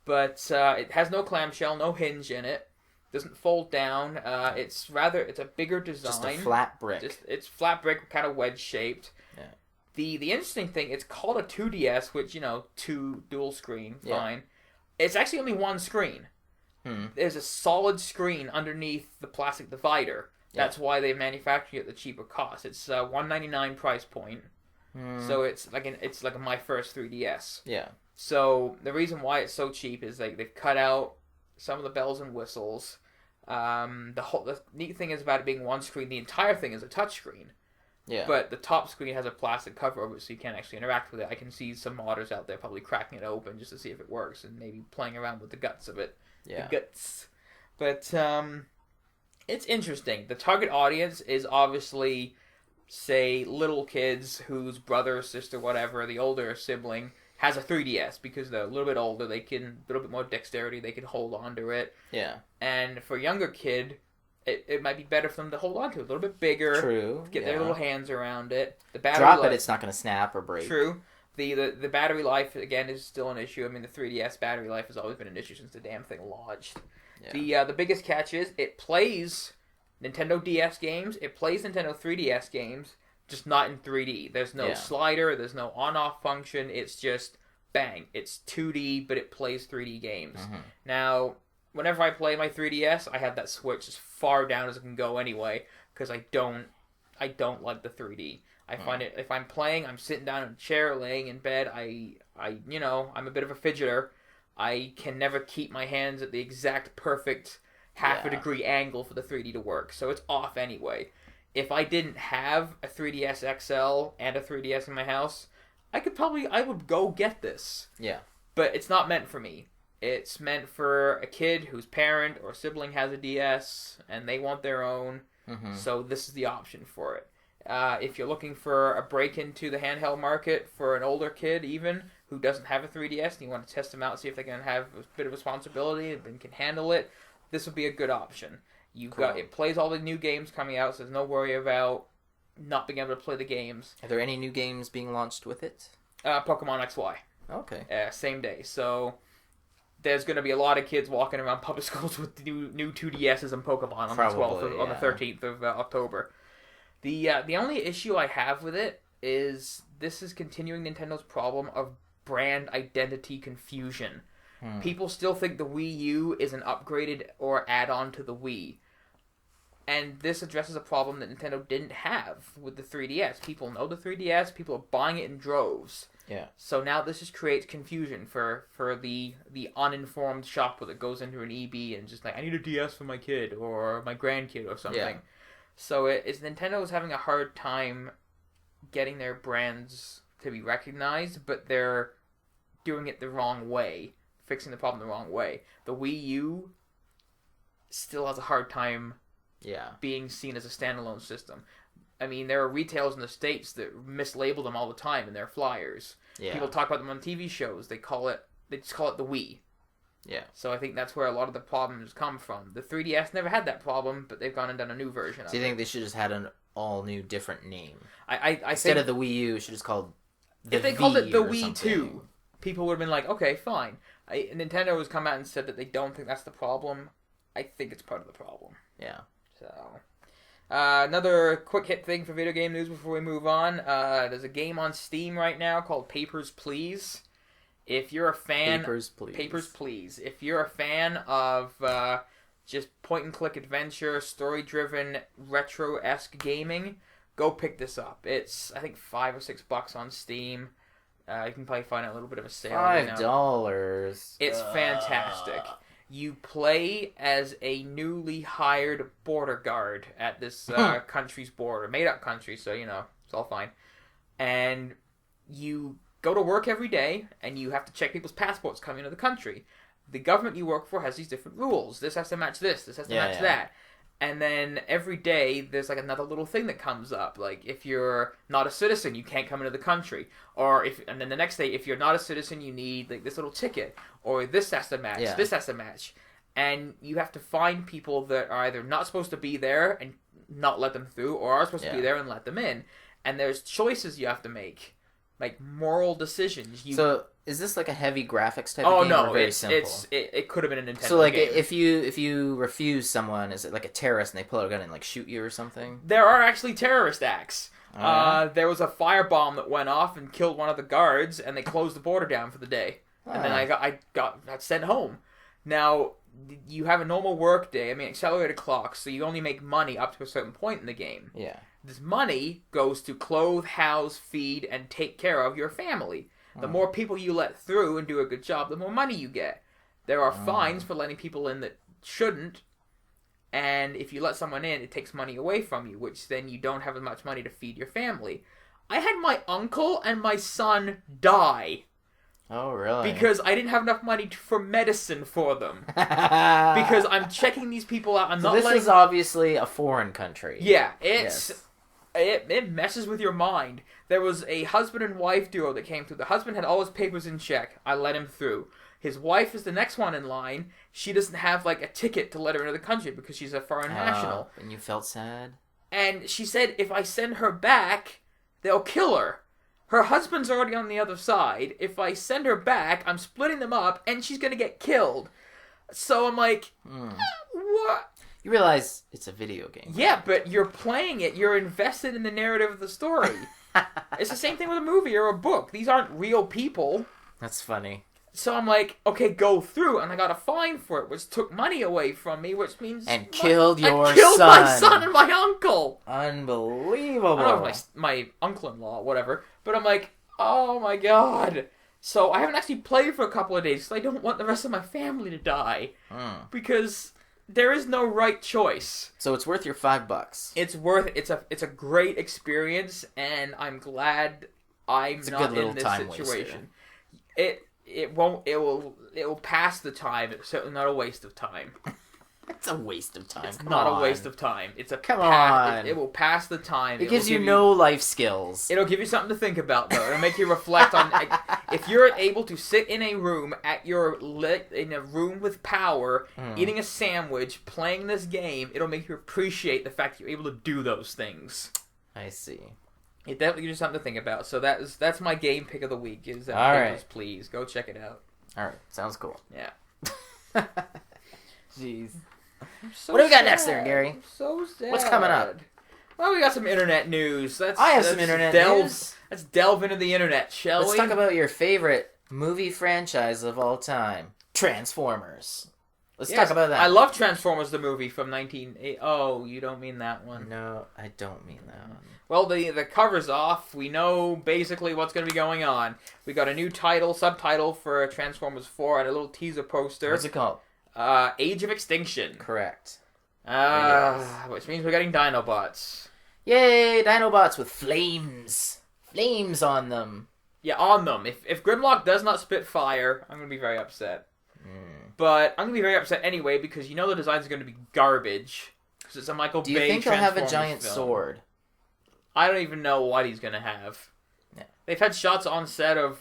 But it has no clamshell, no hinge in it. Doesn't fold down. It's a bigger design. Just a flat brick. It's flat brick, kind of wedge-shaped. Yeah. The interesting thing, it's called a 2DS, which, two dual screen, fine. It's actually only one screen. There's a solid screen underneath the plastic divider. That's why they manufacture it at the cheaper cost. It's $199 price point. So it's like my first 3DS. Yeah. So the reason why it's so cheap is they've cut out some of the bells and whistles. The neat thing is about it being one screen. The entire thing is a touch screen. Yeah. But the top screen has a plastic cover over it, so you can't actually interact with it. I can see some modders out there probably cracking it open just to see if it works and maybe playing around with the guts of it. Yeah. The guts. But it's interesting. The target audience is obviously, say, little kids whose brother, sister, whatever, the older sibling, has a 3DS because they're a little bit older. They can a little bit more dexterity. They can hold on to it. Yeah. And for a younger kid, it might be better for them to hold on to it a little bit bigger. True. Get their little hands around it. The battery Drop it, it's not going to snap or break. True. The battery life, again, is still an issue. I mean, the 3DS battery life has always been an issue since the damn thing launched. Yeah. The biggest catch is it plays Nintendo DS games, it plays Nintendo 3DS games, just not in 3D. There's no slider, there's no on-off function, it's just, bang, it's 2D, but it plays 3D games. Now, whenever I play my 3DS, I have that switch as far down as it can go anyway, because I don't like the 3D. I find it, if I'm playing, I'm sitting down in a chair, laying in bed, I'm a bit of a fidgeter. I can never keep my hands at the exact perfect half a degree angle for the 3D to work, so it's off anyway. If I didn't have a 3DS XL and a 3DS in my house, I would go get this. Yeah. But it's not meant for me. It's meant for a kid whose parent or sibling has a DS, and they want their own, so this is the option for it. If you're looking for a break into the handheld market for an older kid even who doesn't have a 3DS and you want to test them out, see if they can have a bit of responsibility and can handle it, this would be a good option. It plays all the new games coming out, so there's no worry about not being able to play the games. Are there any new games being launched with it? Pokemon XY. Okay. Same day. So there's going to be a lot of kids walking around public schools with new 2DSs and Pokemon on the 13th of October. The only issue I have with it, is this is continuing Nintendo's problem of brand identity confusion. People still think the Wii U is an upgraded or add-on to the Wii. And this addresses a problem that Nintendo didn't have with the 3DS. People know the 3DS, people are buying it in droves. Yeah. So now this just creates confusion for the uninformed shopper that goes into an EB and just like, I need a DS for my kid or my grandkid or something. Yeah. So it's Nintendo's having a hard time getting their brands to be recognized, but they're doing it the wrong way, fixing the problem the wrong way. The Wii U still has a hard time being seen as a standalone system. I mean, there are retailers in the States that mislabel them all the time in their flyers. Yeah. People talk about them on TV shows. They just call it the Wii. Yeah. So I think that's where a lot of the problems come from. The 3DS never had that problem, but they've gone and done a new version of it. So you think they should just had an all-new different name? I Instead think of the Wii U, it should just called the If they V called it the or Wii something. 2, people would have been like, okay, fine. Nintendo has come out and said that they don't think that's the problem. I think it's part of the problem. Yeah. So, another quick hit thing for video game news before we move on. There's a game on Steam right now called Papers, Please. If you're a fan... Papers, Please. Papers, Please. If you're a fan of just point-and-click adventure, story-driven, retro-esque gaming, go pick this up. It's, I think, $5 or $6 on Steam. You can probably find a little bit of a sale. $5. It's fantastic. You play as a newly hired border guard at this country's border. Made-up country, so, it's all fine. And you go to work every day, and you have to check people's passports coming into the country. The government you work for has these different rules. This has to match this. This has to match that. And then every day, there's like another little thing that comes up. Like, if you're not a citizen, you can't come into the country. And then the next day, if you're not a citizen, you need like this little ticket. Or this has to match. This has to match. And you have to find people that are either not supposed to be there and not let them through, or are supposed to be there and let them in. And there's choices you have to make. Like, moral decisions. So, is this like a heavy graphics type of game, or very simple? It could have been a Nintendo game. So, like, if you refuse someone, is it like a terrorist and they pull out a gun and, like, shoot you or something? There are actually terrorist acts. There was a firebomb that went off and killed one of the guards, and they closed the border down for the day. And then I got sent home. Now, you have a normal work day, accelerated clocks, so you only make money up to a certain point in the game. Yeah. This money goes to clothe, house, feed, and take care of your family. The more people you let through and do a good job, the more money you get. There are fines for letting people in that shouldn't, and if you let someone in, it takes money away from you, which then you don't have as much money to feed your family. I had my uncle and my son die. Oh, really? Because I didn't have enough money for medicine for them. Because I'm checking these people out. This is obviously a foreign country. Yeah, It messes with your mind. There was a husband and wife duo that came through. The husband had all his papers in check. I let him through. His wife is the next one in line. She doesn't have, like, a ticket to let her into the country because she's a foreign national. And you felt sad? And she said, if I send her back, they'll kill her. Her husband's already on the other side. If I send her back, I'm splitting them up, and she's going to get killed. So I'm like, what? You realize it's a video game. Yeah, but you're playing it. You're invested in the narrative of the story. It's the same thing with a movie or a book. These aren't real people. That's funny. So I'm like, okay, go through, and I got a fine for it, which took money away from me, which means... And killed your son. I killed my son and my uncle! Unbelievable. I don't know if my uncle-in-law, whatever, but I'm like, oh my god. So I haven't actually played for a couple of days, because I don't want the rest of my family to die. Because... there is no right choice. So it's worth your $5. It's a great experience, and I'm glad I'm not in this situation. It will pass the time. It's certainly not a waste of time. It's a waste of time. It's not a waste of time. Come on. It will pass the time. It gives you no life skills. It'll give you something to think about, though. It'll make you reflect on... if you're able to sit in a room in a room with power, eating a sandwich, playing this game, it'll make you appreciate the fact that you're able to do those things. I see. It definitely gives you something to think about. So that's my game pick of the week. Is Papers, Please go check it out. All right, sounds cool. Yeah. Jeez. So what do we got sad. next there, Gary? I'm so sad. What's coming up? Well, we got some internet news. I have some internet news. Let's delve into the internet, shall we? Let's talk about your favorite movie franchise of all time, Transformers. Let's talk about that. I love Transformers, the movie from 1980. Oh, you don't mean that one. No, I don't mean that one. Well, the cover's off. We know basically what's going to be going on. We got a new subtitle for Transformers 4 and a little teaser poster. What's it called? Age of Extinction. Correct. Which means we're getting Dinobots. Yay, Dinobots with flames. Flames on them. Yeah, on them. If Grimlock does not spit fire, I'm going to be very upset. But I'm going to be very upset anyway because you know the design's going to be garbage. Because it's a Michael Bay. Do you think he'll have a giant sword? I don't even know what he's going to have. Yeah. They've had shots on set of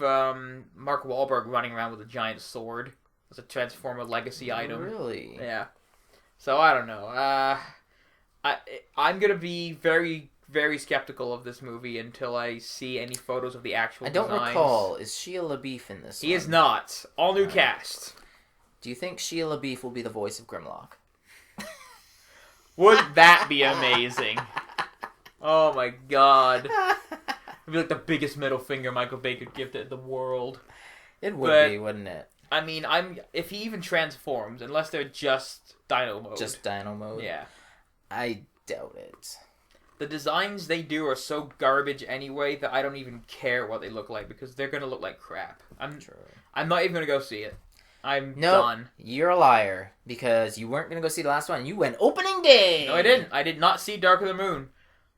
Mark Wahlberg running around with a giant sword. It's a Transformer legacy item. Really? Yeah. So I don't know. I'm going to be very, very skeptical of this movie until I see any photos of the actual designs. I don't recall. Is Shia LaBeouf in this He is not. All new cast. Do you think Shia LaBeouf will be the voice of Grimlock? Wouldn't that be amazing? Oh my god. It'd be like the biggest middle finger Michael Bay could give to the world. It would be, wouldn't it? I mean, if he even transforms, unless they're just Dino mode. Just Dino mode? Yeah. I doubt it. The designs they do are so garbage anyway that I don't even care what they look like because they're going to look like crap. I'm not even going to go see it. I'm done. You're a liar because you weren't going to go see the last one. You went opening day. No, I didn't. I did not see Dark of the Moon.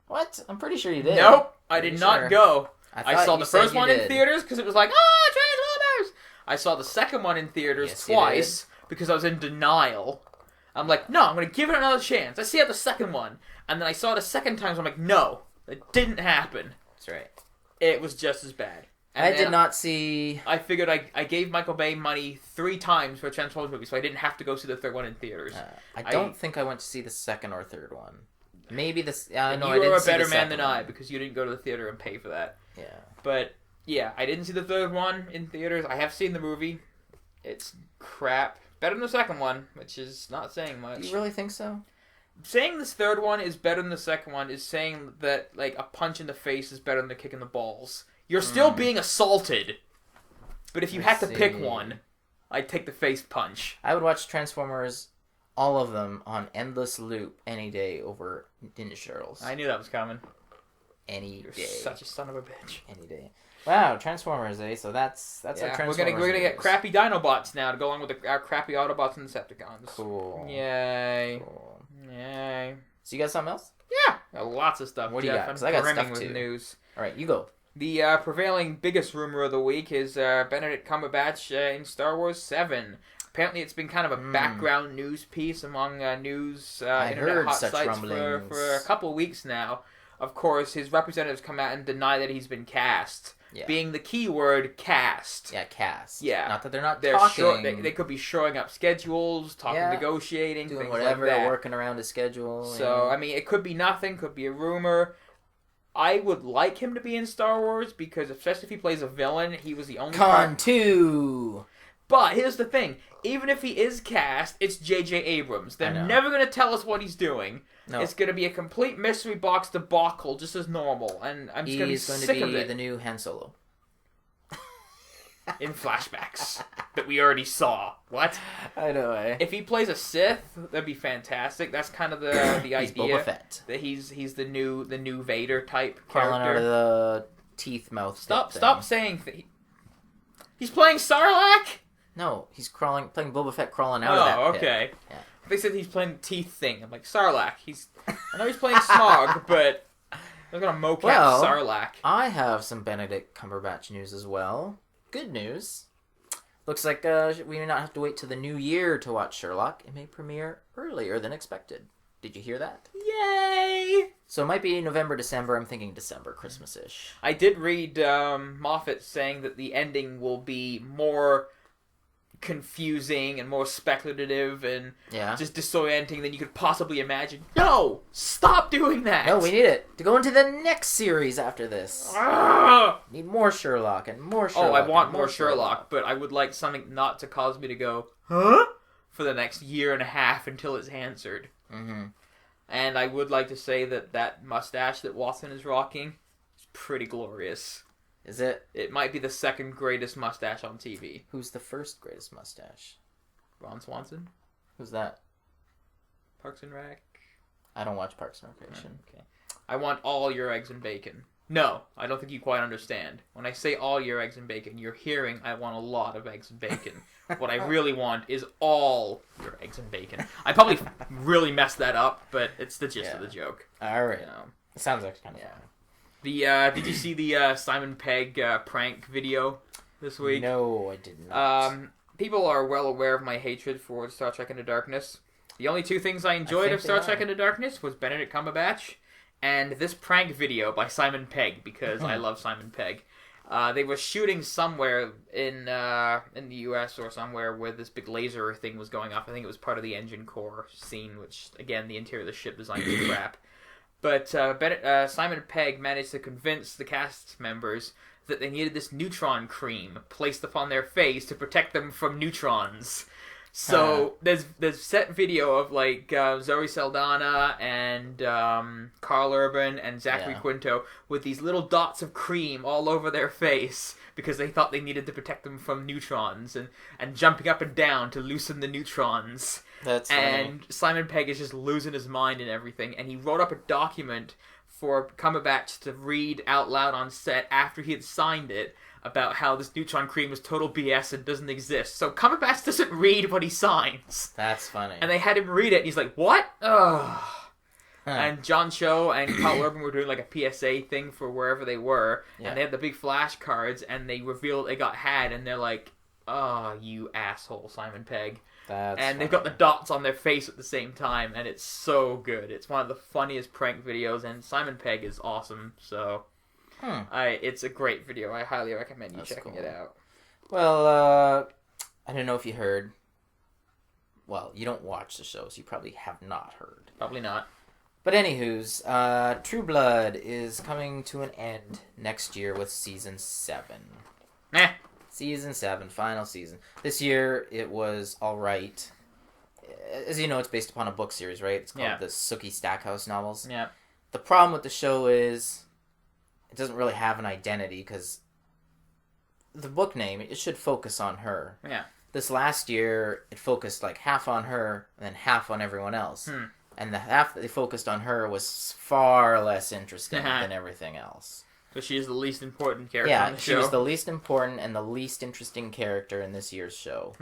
What? I'm pretty sure you did. Nope. I did not go. I saw the first one in theaters because it was like, oh, Transformers! I saw the second one in theaters twice because I was in denial. I'm like, no, I'm going to give it another chance. I see the second one. And then I saw it a second time, so I'm like, no, it didn't happen. That's right. It was just as bad. And I did not see... I figured I gave Michael Bay money 3 times for a Transformers movie, so I didn't have to go see the third one in theaters. I don't think I went to see the second or third one. Maybe this... no, you were a better man than I, because you didn't go to the theater and pay for that. Yeah. But, yeah, I didn't see the third one in theaters. I have seen the movie. It's crap. Better than the second one, which is not saying much. You really think so? Saying this third one is better than the second one is saying that, like, a punch in the face is better than a kick in the balls. You're still being assaulted. But if you had to pick one, I'd take the face punch. I would watch Transformers, all of them, on endless loop any day over Ninja Turtles. I knew that was coming. Any day. You're such a son of a bitch. Any day. Wow, Transformers, eh? So that's our Transformers. We're gonna get crappy Dinobots now to go along with our crappy Autobots and Decepticons. Cool. Yay. Cool. Yay. So you got something else? Yeah. Got lots of stuff. What do you got? Because I got stuff with too. News. All right, you go. The prevailing biggest rumor of the week is Benedict Cumberbatch in Star Wars 7. Apparently, it's been kind of a background news piece among internet hot sites for a couple of weeks now. Of course, his representatives come out and deny that he's been cast. Yeah. Being the key word, cast. Yeah, cast. Yeah. Not that they're not talking. They could be shoring up schedules, negotiating, doing things whatever, like that. working around his schedule. So, I mean, it could be nothing, could be a rumor. I would like him to be in Star Wars because, especially if he plays a villain, he was the only Con 2. But here's the thing: even if he is cast, it's J.J. Abrams. They're never going to tell us what he's doing. No. It's going to be a complete mystery box debacle, just as normal. And I'm just going to be sick of it. He's going to be the new Han Solo. In flashbacks that we already saw. What? I know, eh? If he plays a Sith, that'd be fantastic. That's kind of the idea. He's Boba Fett. That he's the new Vader type crawling character. Out of the teeth mouth. Stop saying he's playing Sarlacc. No, he's playing Boba Fett crawling out of that pit. Okay. Yeah. They said he's playing the teeth thing. I'm like, Sarlacc. I know he's playing Smog, but they're gonna mocap Sarlacc. I have some Benedict Cumberbatch news as well. Good news. Looks like we may not have to wait till the new year to watch Sherlock. It may premiere earlier than expected. Did you hear that? Yay! So it might be November, December. I'm thinking December, Christmas-ish. I did read Moffat saying that the ending will be more confusing and more speculative and just disorienting than you could possibly imagine. No! Stop doing that! No, we need it to go into the next series after this. Need more Sherlock and more Sherlock. Oh, I want more Sherlock, but I would like something not to cause me to go, huh? For the next year and a half until it's answered. Mm-hmm. And I would like to say that mustache that Watson is rocking is pretty glorious. Is it? It might be the second greatest mustache on TV. Who's the first greatest mustache? Ron Swanson? Who's that? Parks and Rec? I don't watch Parks and Recreation. Okay. I want all your eggs and bacon. No, I don't think you quite understand. When I say all your eggs and bacon, you're hearing I want a lot of eggs and bacon. What I really want is all your eggs and bacon. I probably really messed that up, but it's the gist of the joke. All right. You know. It sounds like kind of fun. Did you see the Simon Pegg prank video this week? No, I did not. People are well aware of my hatred for Star Trek Into Darkness. The only two things I enjoyed of Star Trek Into Darkness was Benedict Cumberbatch and this prank video by Simon Pegg, because I love Simon Pegg. They were shooting somewhere in the U.S. or somewhere where this big laser thing was going off. I think it was part of the engine core scene, which, again, the interior of the ship design is crap. But Simon Pegg managed to convince the cast members that they needed this neutron cream placed upon their face to protect them from neutrons. So there's set video of like Zoe Saldana and Carl Urban and Zachary Quinto with these little dots of cream all over their face because they thought they needed to protect them from neutrons and jumping up and down to loosen the neutrons. That's funny. And Simon Pegg is just losing his mind and everything, and he wrote up a document for Cumberbatch to read out loud on set after he had signed it about how this neutron cream is total BS and doesn't exist. So Cumberbatch doesn't read what he signs. That's funny. And they had him read it, and he's like, what? Ugh. And John Cho and Carl Urban were doing like a PSA thing for wherever they were, and they had the big flashcards, and they revealed they got had, and they're like, oh, you asshole, Simon Pegg. They've got the dots on their face at the same time, and it's so good. It's one of the funniest prank videos, and Simon Pegg is awesome, so it's a great video. I highly recommend you checking it out. Well, I don't know if you heard. Well, you don't watch the show, so you probably have not heard. Probably not. But anywho's, True Blood is coming to an end next year with Season 7. Season 7, final season. This year, it was alright. As you know, it's based upon a book series, right? It's called the Sookie Stackhouse novels. Yeah. The problem with the show is it doesn't really have an identity, because the book name, it should focus on her. Yeah. This last year, it focused like half on her and then half on everyone else. And the half that they focused on her was far less interesting than everything else. So she is the least important character on the show? Yeah, she was the least important and the least interesting character in this year's show.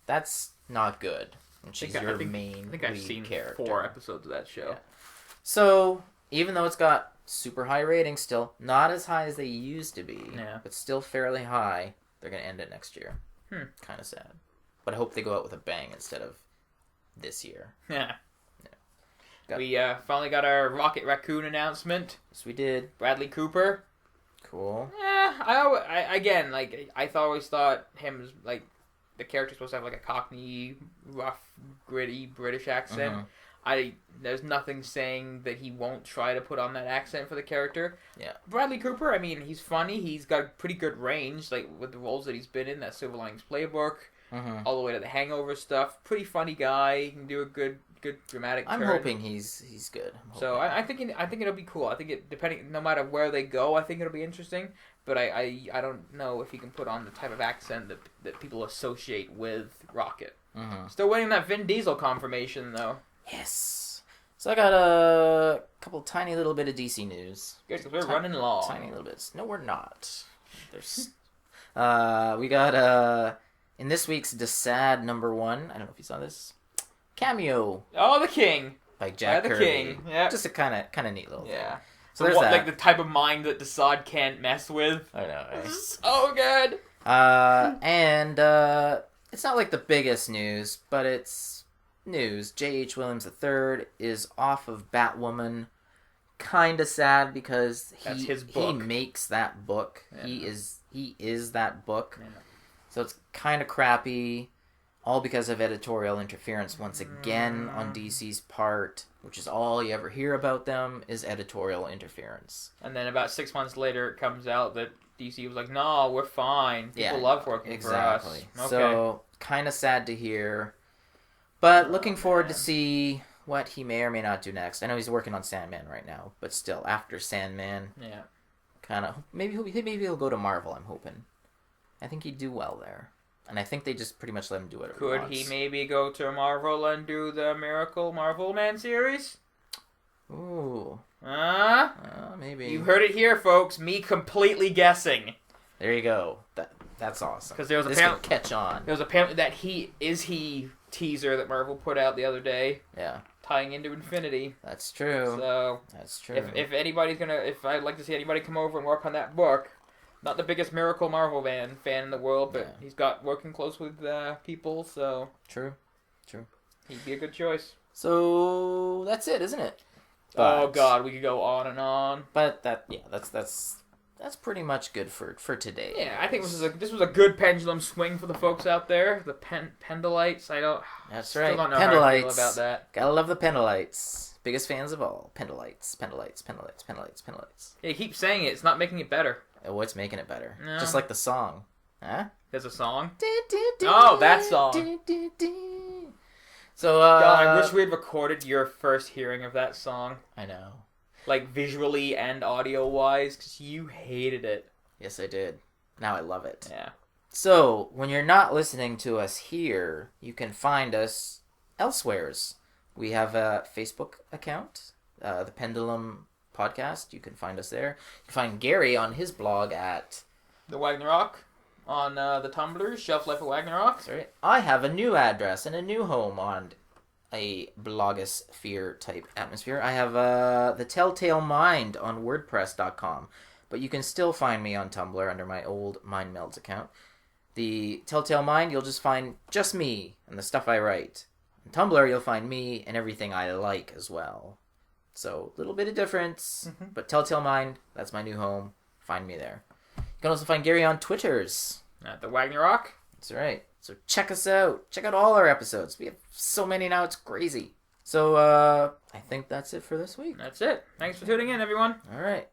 That's not good. And she's your main lead character. I think I've seen 4 episodes of that show. Yeah. So, even though it's got super high ratings still, not as high as they used to be, but still fairly high, they're going to end it next year. Kind of sad. But I hope they go out with a bang instead of this year. We finally got our Rocket Raccoon announcement. Yes, we did. Bradley Cooper. Cool. I always thought him as, like, the character's supposed to have, like, a Cockney, rough, gritty British accent. There's nothing saying that he won't try to put on that accent for the character. Yeah. Bradley Cooper, I mean, he's funny. He's got pretty good range, like, with the roles that he's been in, that Silver Linings Playbook, all the way to the Hangover stuff. Pretty funny guy. He can do a good dramatic turn. I'm hoping he's good. So I think it'll be cool. I think no matter where they go, I think it'll be interesting. But I don't know if he can put on the type of accent that people associate with Rocket. Still waiting that Vin Diesel confirmation though. Yes. So I got a couple tiny little bit of DC news. Good, because we're running long. Tiny little bits. No, we're not. There's. We got in this week's Desad #1. I don't know if you saw this. Cameo. Oh, the King. By Jack Kirby. The King. Yeah. Just a kind of neat little thing. So there's that. Like the type of mind that Desaad can't mess with. I know. Eh? So good. And it's not like the biggest news, but it's news. J.H. Williams III is off of Batwoman. Kind of sad because That's his book. He makes that book. Yeah. He is that book. Yeah. So it's kind of crappy. All because of editorial interference once again on DC's part, which is all you ever hear about them, is editorial interference. And then about 6 months later, it comes out that DC was like, no, we're fine. People love working for us. Okay. So, kind of sad to hear. But looking forward to see what he may or may not do next. I know he's working on Sandman right now, but still, after Sandman, Yeah. kind of maybe he'll go to Marvel. I'm hoping. I think he'd do well there, and I think they just pretty much let him do whatever he Could wants. he maybe go to Marvel and do the Miracle Marvel Man series? Ooh. Maybe. You heard it here, folks. Me completely guessing. There you go. That's awesome. Because there was this could catch on. There was apparently that he teaser that Marvel put out the other day. Yeah. Tying into Infinity. That's true. So that's true. If I'd like to see anybody come over and work on that book. Not the biggest Miracle Marvel fan in the world, but he's got working close with people, so True. He'd be a good choice. So that's it, isn't it? Oh God, we could go on and on. But that's pretty much good for today. Yeah, I think this was a good pendulum swing for the folks out there. The Pendulites. That's still right. Don't know how I feel about that. Gotta love the Pendulites. Biggest fans of all. Pendulites. Yeah, you keep saying it. It's not making it better. Oh, what's making it better? No. Just like the song. Huh? There's a song? Oh, that song. So, God, I wish we had recorded your first hearing of that song. I know. Like, visually and audio-wise, because you hated it. Yes, I did. Now I love it. Yeah. So, when you're not listening to us here, you can find us elsewheres. We have a Facebook account, the Pendulum Podcast. You can find us there. You can find Garry on his blog at... The Wagnarok on the Tumblr, Shelf Life of Wagnarok. Sorry. I have a new address and a new home on a blogosphere type atmosphere. I have the Telltale Mind on WordPress.com, but you can still find me on Tumblr under my old Mind Melds account. The Telltale Mind, you'll just find just me and the stuff I write. On Tumblr, you'll find me and everything I like as well. So, a little bit of difference, but Telltale Mind, that's my new home. Find me there. You can also find Garry on Twitters. At the Wagnarok. That's right. So check us out. Check out all our episodes. We have so many now, it's crazy. So, I think that's it for this week. That's it. Thanks for tuning in, everyone. All right.